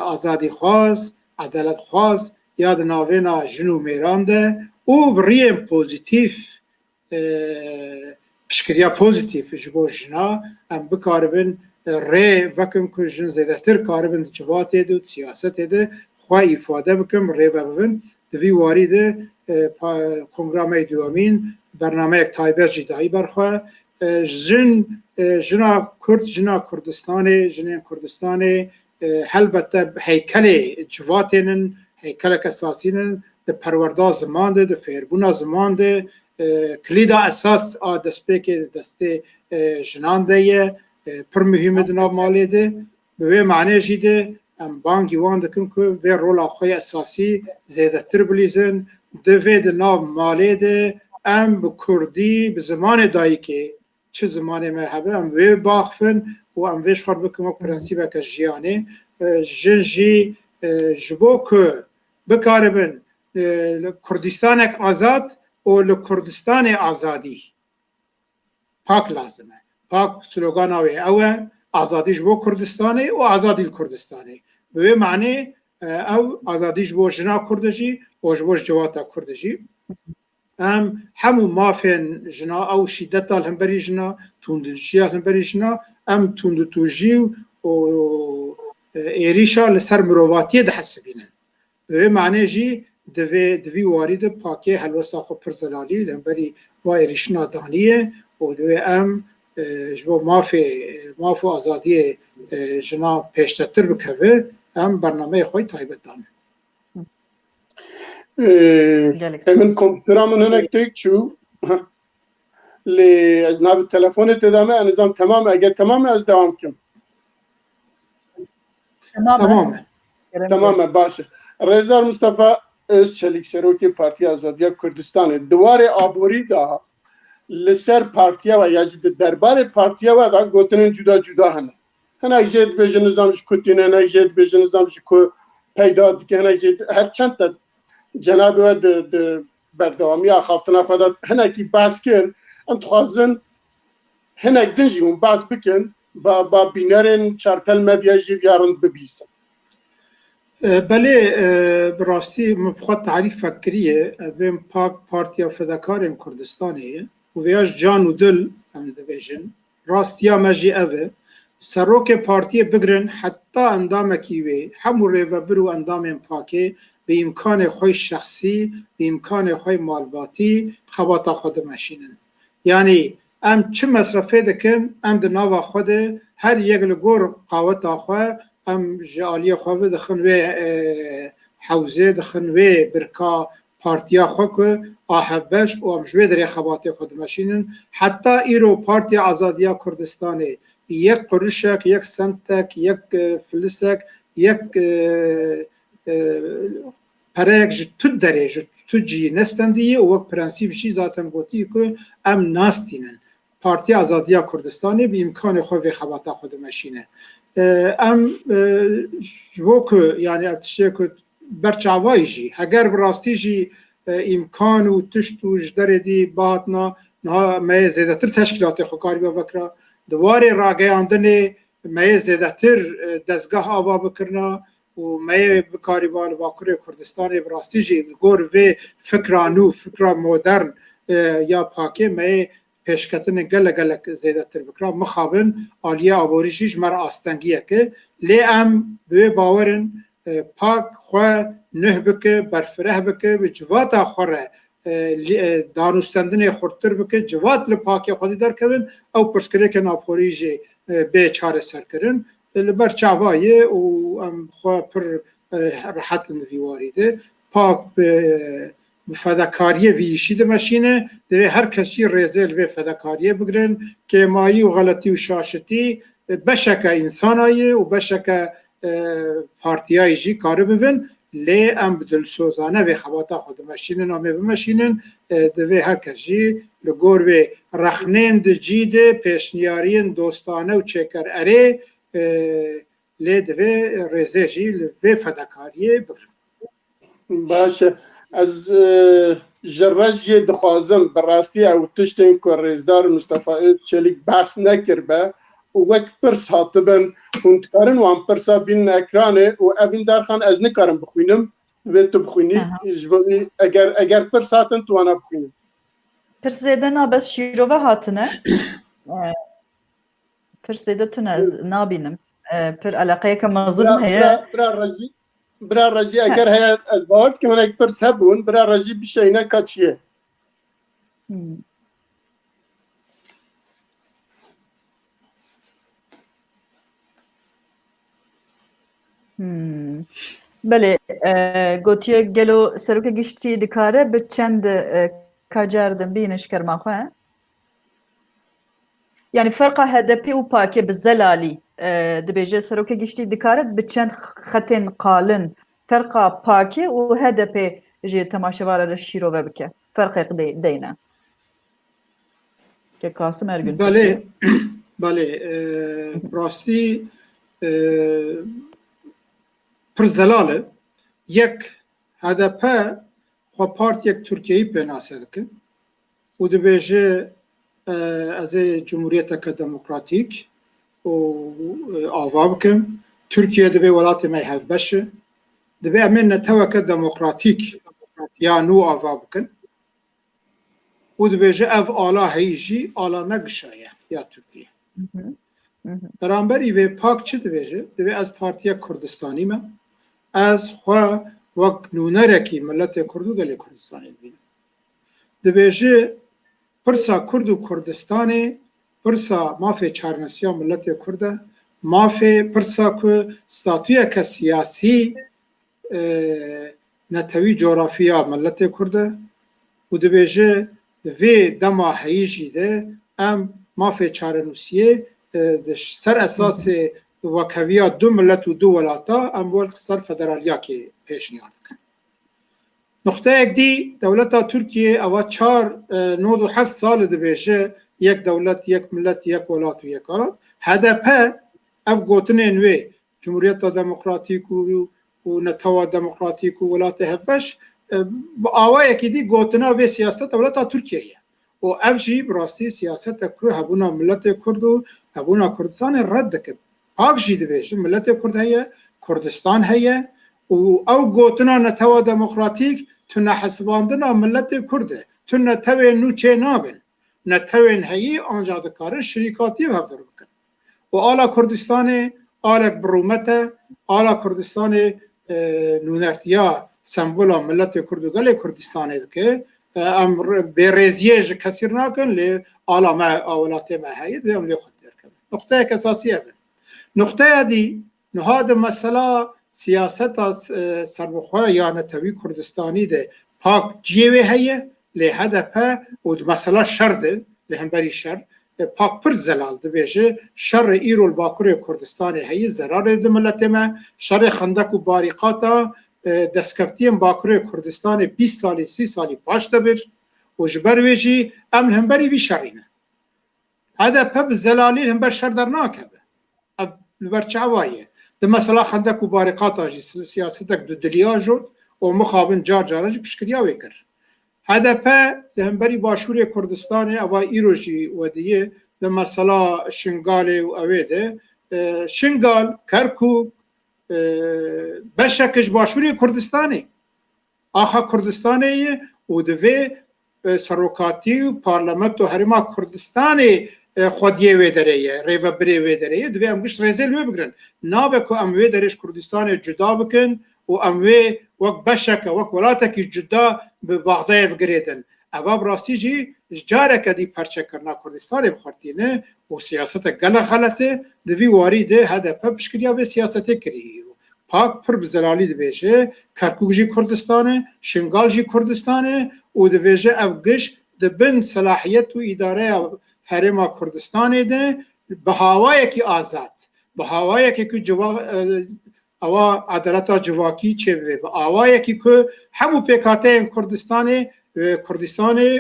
آزادی خواست عدالت خواست یاد ناوینا جنو میرانده او بریم پوزیتیف پشکریا پوزیتیف جبو جنا ام بکاربن ری وکم که جن زیده تر کاربن جواته دو سیاسته ده خواه ایفاده بکم ری ببین دوی واری ده کنگرامه دوامین برنامه یک تایبه جدایی برخواه جنا کرد جنا کردستان جنین کردستان هلبته هیکل جواتینن هیکل اساسینن ده پروردا زمان ده فیربونا زمان ده کلیدا اساس دسته دسته جنان ده پر مهمه ده ناب مالی ده به معنی جیده ام بانگی وان دکن که به رول آخوی اساسی زیده تر بلیزن دوی ده ناب مالی ده ام به کردی به زمان دایی که چه زمانی محبه ام وی باخفن و ام ویش خور بکم و پرنسیبه که جیانه جنجی جبو که بکاربن کردستانک آزاد و لکردستان آزادی پاک لازمه پاک سلوگان آوه اوه آزادی جبو کردستانه و آزادی کردستانه به معنی او آزادی جبو جنا کردجی و جبو جواتا کردجی ام همو مافن جنا او شدت الهمبری جنا توندوشی الهمبری جنا ام توندوتوجی و ایریشا لسر مرواتیه ده حسبینه به معنی جی دوی وارد پاکه حلوسا خو پرزلالی الهمبری و ایریشنا دانیه و دوی ام جبو مافو آزادی جنا پیشتر بکوه ام برنامه خوی تایبت دانه من کامپیوترم هنک چو لی از ناب تلفن تدامه نظام تمام اگه تمام از دوام کم تمام باشه رضا مصطفی از چلیک سروکی پارتی آزادی کردستان دوار آبوری دا لسر پارتی و یا دربار پارتی و دا گوتنن جدا جدا هنه هنه جد بیجن نظامش کتینه هنه جد بیجن نظامش که پیدا دیگه هنه جد هر چند تا جناب و بردوامی آخافتنا خدا هنکی باز کن انتخوازن هنک دنجی اون باز بکن با بینرین چارپل مدیاجی بیارن ببیسن بله براستی مبخواد تعریف فکریه بین پاک پارتیا فداکارین کردستانیه و ویاش جان و دل هم دویجن راستیا مجی اوه سروک پارتی بگرن حتی اندام کیوه همو ریوه برو اندام پاکه به امکان خوی شخصی به امکان خوی مالباتی خواتا خود مشینن یعنی ام چه مصرفه دکن ام ده ناوا خود هر یک لگور قاوتا خواه ام جالی خواه دخن و حوزه دخن و برکا پارتیا خواه که آحبش و ام جوه در خواتا خود مشینن حتی ایرو پارتی آزادیا کردستانه یک قرشک یک سنتک یک فلسک یک پرک تو درجه تو جی نستندیه و وقت پرنسیب شی ذاتن گوتی که ام ناستینن پارتی آزادیا کردستانی به امکان خود و خواتا خود مشینه ام جو که یعنی افتشه که برچاوای جی اگر براستی جی امکان و تشت و جدر دی باعتنا نه ما زیده تر تشکیلات خوکاری بکره دواره راگیاندن ما زیده تر دستگاه آوا بکرنا و ما بکاری بال واکر کردستان براستی جی گور و فکرانو فکر مدرن یا پاکه ما پیشکتن گله زیده تر بکرا مخابن آلیا آبوریشیش مرا آستنگیه که لی ام به باورن پاک خواه نه بکه برفره بکه به جوات آخره دانستندن خورتر بکه جوات لپاکی خودی در کبن او پرسکره که ناپوریجی به چاره سر کرن لبر چاوایه و ام خواه پر راحت لندوی واریده پاک به فداکاریه ویشی دمشینه دوی هر کسی رزل و فداکاریه بگرن که مایی و غلطی و شاشتی بشک انسانایی و بشک پارتیایی جی کار ببین لی ام بدل سوزانه و خواتا خود مشینن آمه بمشینن دوی هر کسی لگور و رخنین ده جیده پیشنیارین دوستانه و چکر اره لی دوی رزه جی و فداکاریه بگرن. باشه از جرجی دخوازم براستی او تشتین که رزدار مصطفی چلیک بحث نکر به و وک پرس هاتبن هندکارن و هم پرسا بین اکرانه و اوین دارخان از نکارم بخوینم و تو بخوینی اگر پرس هاتن تو انا بخوینم پرسیده نابس شیروه هاتنه پرسیده تونه نابینم پر علاقه که مظلم هیا برا رجی اگر هیا از باید که من اک پرس هبون برا رجی بشینه کچیه بله گوتیه گلو سروک گشتی دکاره به چند کجاردن بینش کرما خواه يعني فرقة هدفي وباكي بالزلالي دبيجي سروكي جشتي دكارت بتشند خطين قالن فرقة باكي وهدفي جي تماشوارا للشيرو ببكي فرق دينا كقاسم ارجل بله بله راستی پر زلاله یک هدف خو پارت یک ترکیه بناسه که و دبیجه از جمهوریت دموکراتیک و آوا بکم ترکیه دبی ولات می هف بشه دبی امن نتوک دموکراتیک یا نو آوا بکن و دبیجه اف آلا هیجی آلا مگشایه یا ترکیه برانبری و پاک چه دبیجه دبی از پارتیا کردستانی ما از خواه وک نونرکی ملت کردو گلی کردستانی بینه دبیجه پرسا کرد و کردستان پرسا مافی چارنسیا ملت کرده مافی پرسا که ستاتویا که سیاسی نتوی جغرافیا ملت کرده و دبیجه دوی دما حیجی ده ام مافی چارنسیه سر اساس وکویا دو ملت و دو ولاتا ام ول سر فدرالیا که پیشنیاد کن نقطه یک دی دولت ترکیه اوا 4 سال دبیجه یک دولت یک ملت یک ولات و یک آراد هدف اف گوتن انوی جمهوریت دموکراتیک و نتوا دموکراتیک و ولات هفش آوا یکی دی گوتنا و سیاست دولت ترکیه و اف جی براستی سیاست که هبونا ملت کرد و هبونا کردستان رد که پاک جی دبیجه ملت کرد هیا کردستان هیا و او گوتنا نتوا دموکراتیک تو نحسباندنا ملت کرده تو نتوی نوچه نابن نتوین هایی آنجا دکارن شریکاتی و هفدر بکن و آلا کردستان آلا برومت آلا کردستان نونرتیا سمبولا ملت کردوگل کردستانه که امر بیرزیه جه کسیر ناکن لی آلا ما آولات ما هایی دوی املی خود دیر کن نقطه یک اساسیه بین نقطه دی نهاد مسئله سیاست سربخواه یا نتوی کردستانی ده پاک جیوه هیه لی هدف و مسئله شر ده لی هم بری شر پاک پر زلال ده بیشه شر ایرو الباکور کردستانی هیه زرار ده ملت ما شر خندق و باریقاتا دستکفتیم باکور کردستان 20 سالی 30 سالی پاش ده بر و جبر ویجی امن هم بری بی شرینه هدف بزلالی هم بر شر در ناکبه بر چعوایه ده مثلا خندق و باریقات آجی سیاستک دو دلیا جد و مخابن جار جارج پشکریا ویکر هدف ده هم بری باشوری کردستان اوا ایروژی و دیه ده مثلا شنگال و اویده شنگال کرکوک بشکش باشوری کردستانی آخا کردستانی و دوی سروکاتی و پارلمنت و حرما کردستانی خودیه وی داره ریو بری وی داره دوی هم گشت رزیل وی بگرن نابه که ام وی درش کردستان جدا بکن و ام وی وک بشک وک ولاته جدا به بغدای وگریدن اوا براستی جی جاره کدی پرچه کرنا کردستان بخورتینه و سیاست گله غلطه دوی واریده هدف پشکریا و سیاست کری پاک پر بزلالی دبیجه کرکوک جی کردستانه شنگال جی کردستانه و دبیجه افگش دبن صلاحیت و اداره حرم کردستانه ده به هوایی که آزاد به هوایی که اوا عدالت جواکی چه به هوایی که همو پیکاته کردستان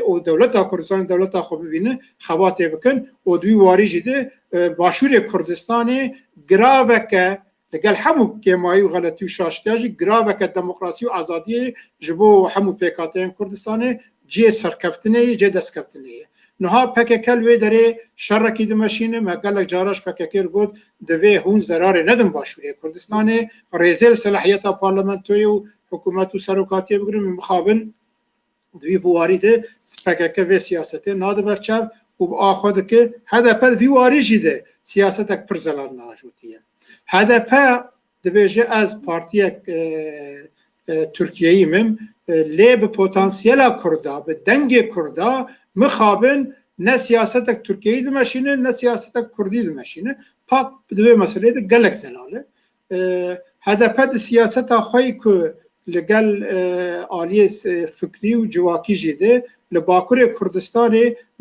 و دولت کردستان دولت خو ببینه خواته بکن و دوی واری جده باشور کردستان گراوکه لقال همو كماي وغلطي وشاشتاجي جرافك الديمقراطية وآزادية جبو همو بيكاتين كردستان جي سركفتني جي دسكفتني نها پککل وی داره شرکی دمشینه ما قالك جاراش پککل بود دوی هون زرار ندم باشوری کردستان رئیسل صلاحیت پارلمانتوی و حکومت و سروکاتی بگیریم مخابن دوی بواری ده پککل وی سیاسته ناده برچاو و آخواد که هدف دوی واری جیده سیاستک پرزلال ناجوتیه هدف دبیجه از پارتی ترکیه‌ای مم لی به پتانسیل کردا به دنگ کردا مخابن نه سیاست ترکیه‌ای دمشینه نه سیاست کردی دمشینه پاک دوی مسئله ده گلک زلاله هدف سیاست خواهی که لگل آلیه فکری و جواکی جیده لباکور کردستان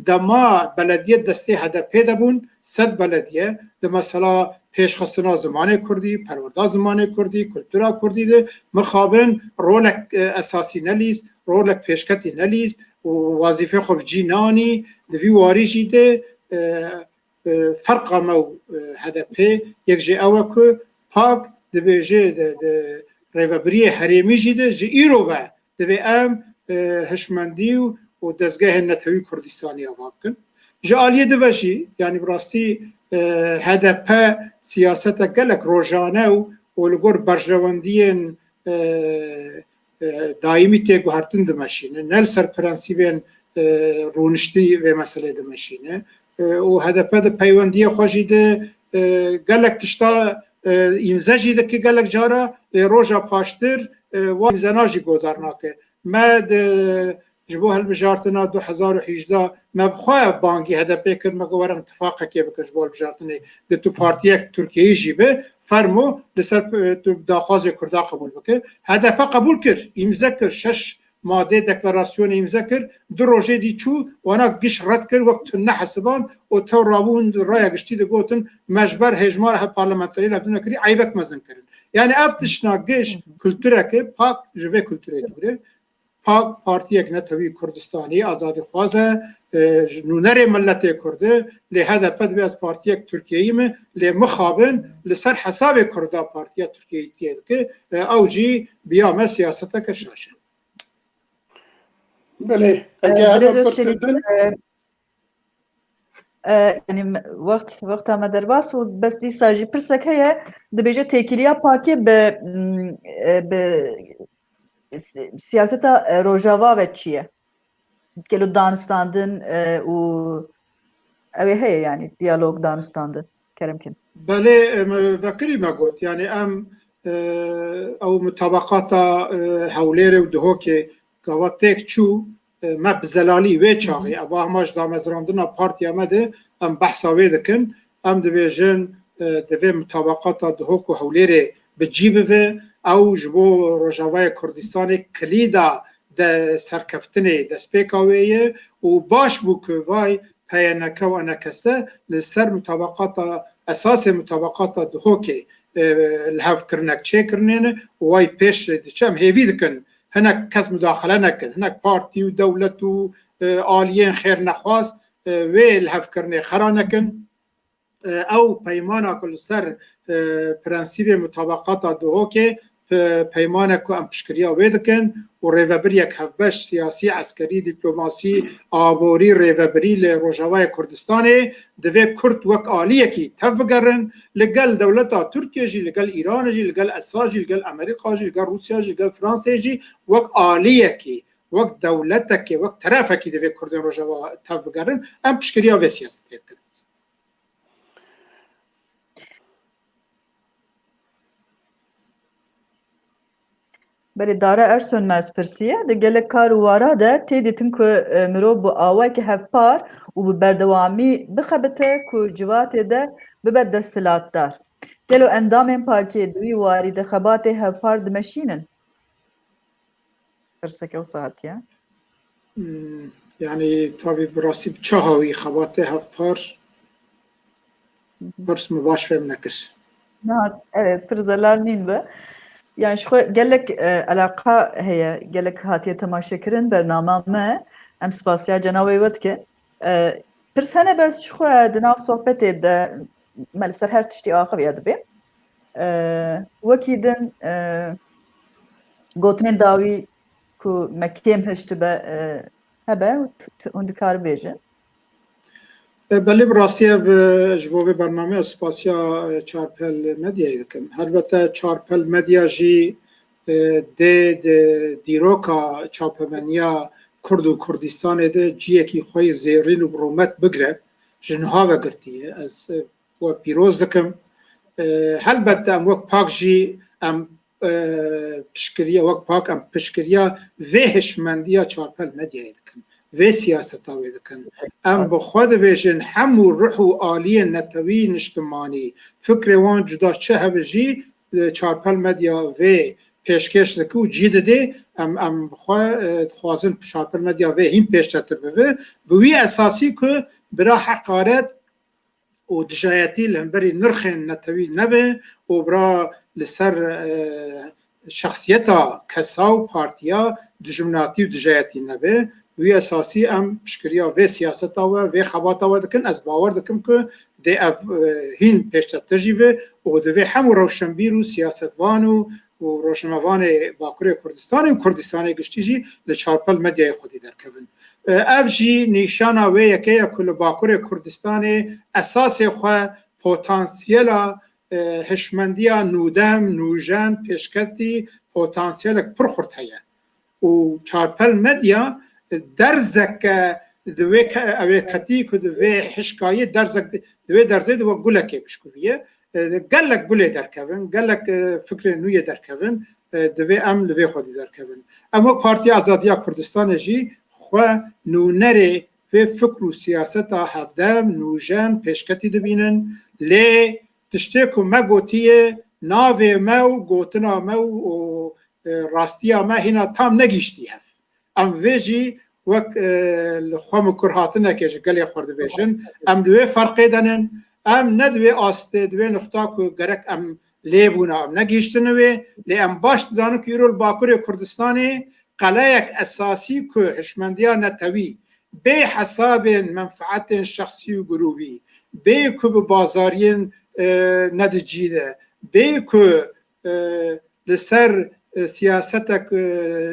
دما بلدیه دسته هدف دبون 100 بلدیه ده مثلا پیشخستنا زمان کردی پروردا زمان کردی کلتورا کردی ده مخابن رولک اساسی نلیست رولک پیشکتی نلیست و وظیفه خوب جینانی دوی واری جیده فرق مو هدف یک جه اوه که پاک دبیجه ریوبری حریمی جیده جه ایرو و دوی ام هشمندی و دزگاه نتوی کردستانی آواب کن جه آلیه دوشی یعنی براستی هدف سیاست گلک روزانه و لگور برجواندین دائمی تیگو هرتن دمشینه نل سر پرنسیبین رونشتی و مسئله دمشینه و هدف ده پیوندی خوشی ده گلک تشتا امزا جیده که گلک جارا روژا پاشتر و امزانا جی گودارنا که ما جبو هالبجارتنا 2018 ما بخواه بانگی هدفه کرد ما گوارم اتفاقه که بکش بول بجارتنه ده تو پارتیک ترکیه جیبه فرمو لسر داخواز کرده قبول بکه هدفه قبول کرد امزا کرد 6 ماده دکلاراسیون امزا کرد دو روژه دی چو وانا گش رد کرد وقت نه حسبان و تو رابون رای گشتی ده گوتن مجبر هجمار ها پارلمانتاری لبدونه کری عیبک مزن کرد یعنی افتشنا گش کلتوره که پاک جوه کلتوره دوره پاک پارتی یک نتوی کردستانی آزادی خوازه نونر ملت کرده لی هدف دوی از پارتی یک ترکیه‌ای می لی مخابن لسر حساب کرده پارتی ترکیه‌ای تید که اوجی بیامه سیاسته کشاشه بله اگر پرسیدن yani وقت ama derbaas و بس دی ساجی پرسک هیا دبیجه تکیلیا پاکی به سیاست روجاوا و چیه که لو دانستاندن و اوه هیا yani diyalog دانستاندن کرمکن بله وکری ما گفت یعنی ام او مطابقات حولیر و دهو که گواتک چو ما بزلالی وی چاقی او هماش دامزراندنا پارتی امده ام بحثا وی دکن ام دویجن دوی مطابقات دهو که حولیر بجیبه و او جبو روجاوای کردستان کلیدا ده سرکفتنه ده سپیکاویه و باش بو که وای پیانکه و انکسه لسر مطابقات اساس مطابقات دهو که الهف کرنک چه کرنین وای پیش دیچم هیوی دکن هناك كاس مداخله نكن هناك بارتي ودولة آليين خير نخواست ويل هفكرني خرا نكن او پیمانا كل سر پرنسيب مطابقات دوهوكي پیمانا كو ام پشكريا ويدكن و ريوبريك هفبش سياسي عسكري دبلوماسي آبوري ريوبري لروجاوای كردستاني دوه كرد وك آليه كي تفقرن لقل دولتا تركيا جي لقل ايران جي لقل اسا جي لقل امريكا جي لقل روسيا جي لقل فرنسا جي وك آليه كي وك دولتك وك طرفك دوه كردن روجاوا تفقرن ام پشكريا و سياسي تفقرن بله داره ارسون مز پرسیه ده گله کار وارا ده تیدیتن که مرو بو آوای که هفپار و بو بردوامی بخبته که جوات ده ببد دستلات دار گلو اندامên pakê duî warî di xebatê hevpar dimeşînin. Pirseke wisa hatiye. Yani tabii براستی چهاوی خبات هفپار پرس مباش فهم نکس. Evet, pırzalar nîn be. Yani şu gelek alaka heye, gelek hatiye temaşa kirin bername me, em spasiya cenavê wet ke. Pirs hene bes şu di nav sohbetê de me li ser her tiştî axivî dibe. Wekî din gotinên dawî ku me kêm hişt be hebe hûn dikar bêjin. بله براستی جواب برنامه اسپاسیا چارپل مدیا دکم. البته چارپل مدیا جی دیروکا چاپمنیا کرد و کردستان ده جیه کی خوی زیرین و برومت بگره جنها و گرتیه از و پیروز دکم. البته ام وقت پاک جی ام پشکریا وقت پاک ام پشکریا وهشمندیا چارپل مدیا دکم. و سیاست آوی دکن. ام بخواد بیشن همو روح و آلی نتوی نشتمانی فکر وان جدا چه هبجی چارپل مدیا و پیشکش دکو جید ده ام خوازن چارپل مدیا و هم پیشتر ببه بوی اساسی که برا حقارت و دجایتی لنبری نرخن نتوی نبه و برا لسر شخصیتا کسا و پارتیا دجمناتی و دجایتی نبه وی اساسی ام پشکریا و سیاست آوا و خبات آوا دکن از باور دکم که ده هین پیشتر تجیبه و ده همو روشنبیر و سیاستوان و روشنوان باکوری کردستان و کردستان گشتیجی لچارپل مدیای خودی در کبن. اف جی نیشانا و یکی کل باکوری کردستان اساس خواه پوتانسیلا هشمندیا نودم نوجن پیشکتی پوتانسیل پرخورد هیا و چارپل مدیا درزک دوی اوی کتی که دوی حشکایی درزک دوی درزه دو گلکی بشکویه گلک گله درکوین گلک فکر نوی درکوین دوی ام لوی خودی درکوین اما پارتی آزادیا کردستان جی خو نونره و فکر و سیاست هفدم نوجن پیشکتی دبینن لی تشتی که ما گوتیه ناوی ما و گوتنا ما و راستیا ما هینا تام نگیشتی هف ام ویجی وک خام کرهاتنه که جگلی خورده بیشن ام دوی فرقی دنن ام ندوی آسته دوی نختا که گرک ام لیبونا ام نگیشتنوی لی ام باش دانو که یرول باکوری کردستانی قلایک اساسی که هشمندیا نتوی به حساب منفعت شخصی و گروهی به که به بازارین ندجیده به که لسر سیاستک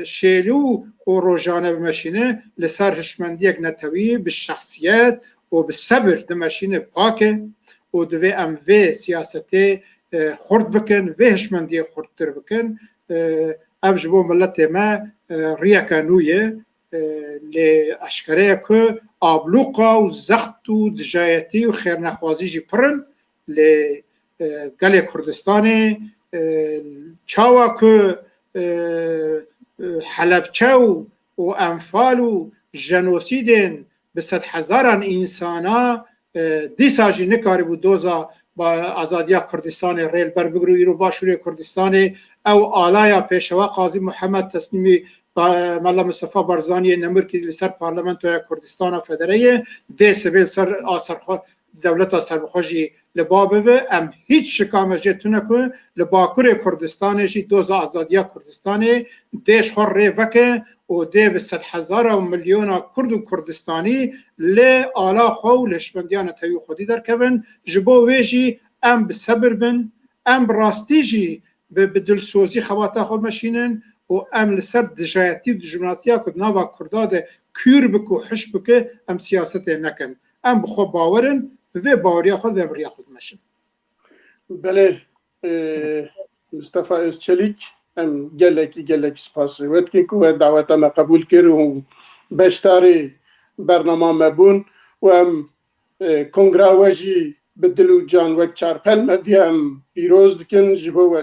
شیلو و روزانه بمشینه لسر هشمندیک نتوی به شخصیت و به صبر دمشینه پاکه و دوی ام و سیاست خورد بکن و هشمندی خوردتر بکن افجبو ملت ما ریاکانویه لی اشکره که آبلوقا و زخت و دجایتی و خیرنخوازی جی پرن لی گلی کردستانی چاوا که حلبچه و انفال و جنوسیدن به 100,000 انسانا دیساجی نکاری بود دوزا با آزادیا کردستان ریل بر بگروی رو باشوری کردستان او آلایا پیشوا قاضی محمد تسلیمی ملا مصطفی برزانی نمرکی لسر پارلمنت کردستان فدرالي ده سبیل سر آسر دولت آسر بخوشی لبابه و ام هیچ شکامه جتونه که لباکور کردستانشی دوزا آزادیا کردستان دیش خور ری وکه و ده به 100,000 و میلیون کرد و کردستانی لی آلا خو لشمندیان تایو خودی در کبن جبو ویجی ام بصبر بن ام براستی جی به دلسوزی خواتا خود مشینن و ام لسر دجایتی و دجمناتیا کد ناوا کرداد کور بکو حش بکه ام سیاست نکن ام بخو باورن و باوریا خود و بریا خود مشن. بله مصطفی özçelik ام gelek spas rivet ki ku davetana qabul kir u beştari bernama mebun و ام کنگرا وجی بدلو جان وک چارپل مدیم پیروز دکن جبو و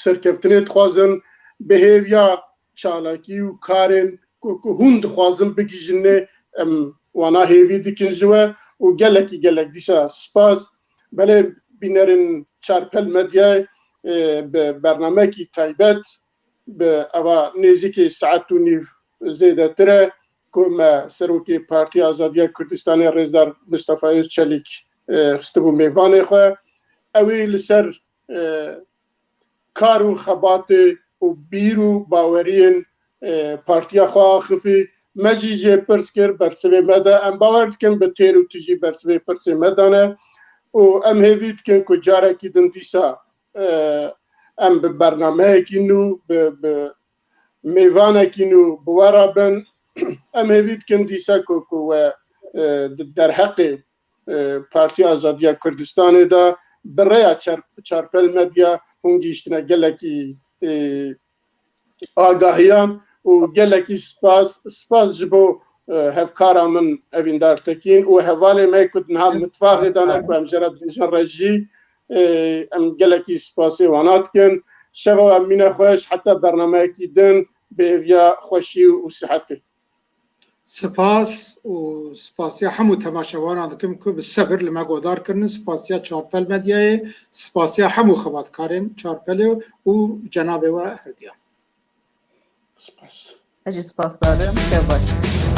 سرکفتنی خوازن بهیویا چالاکی و کارن که هند خوازن بگیجنه وانا هیوی دکن جوا و گلک دیسا سپاس بله بینرن çarpel medya به برنامه کی تایبەت به ئەوە نێزیکی سعات و نیو زێدەترە کۆمە سەرۆکی پارتی ئازادیە کوردستانی ڕێزدار مستەفای چەلیک خستبوو میێوانێ خۆ ئەوەی لەسەر کار و خەباتێ و بیر و باوەریên partiya xwe xifî me jî jê pirs kir bersivê me de em bawer dikin bi têr û tu jî bersivê pirsê me dane û em hêvî dikin ku carekî din dîsa em bi bernameyekî nû bi mêvanekî nû bi we re bin em hêvî dikin dîsa ku we di derheqê Partiya Azadiya Kurdistanê de bi rêya çarpel medya hûn gîştine gelekî agahiyan û gelekî spas ji bo hevkara min Evîndar Tekîn û hevalê me ku niha mitfaxê dane ku em jê re dibêjin re jî em gelekî spasê wana dikin şeva em mîne xweş heta bernameyekî din bi hêviya xweşî û sihetê. سپاس و سپاسیا همو تماشاوان دکم که به صبر لما گودار کردن سپاسیا چارپل مدیای سپاسیا همو خباتکارن چارپل و جناب و هردیا Spas. Ez jî spas darim. Şev baş.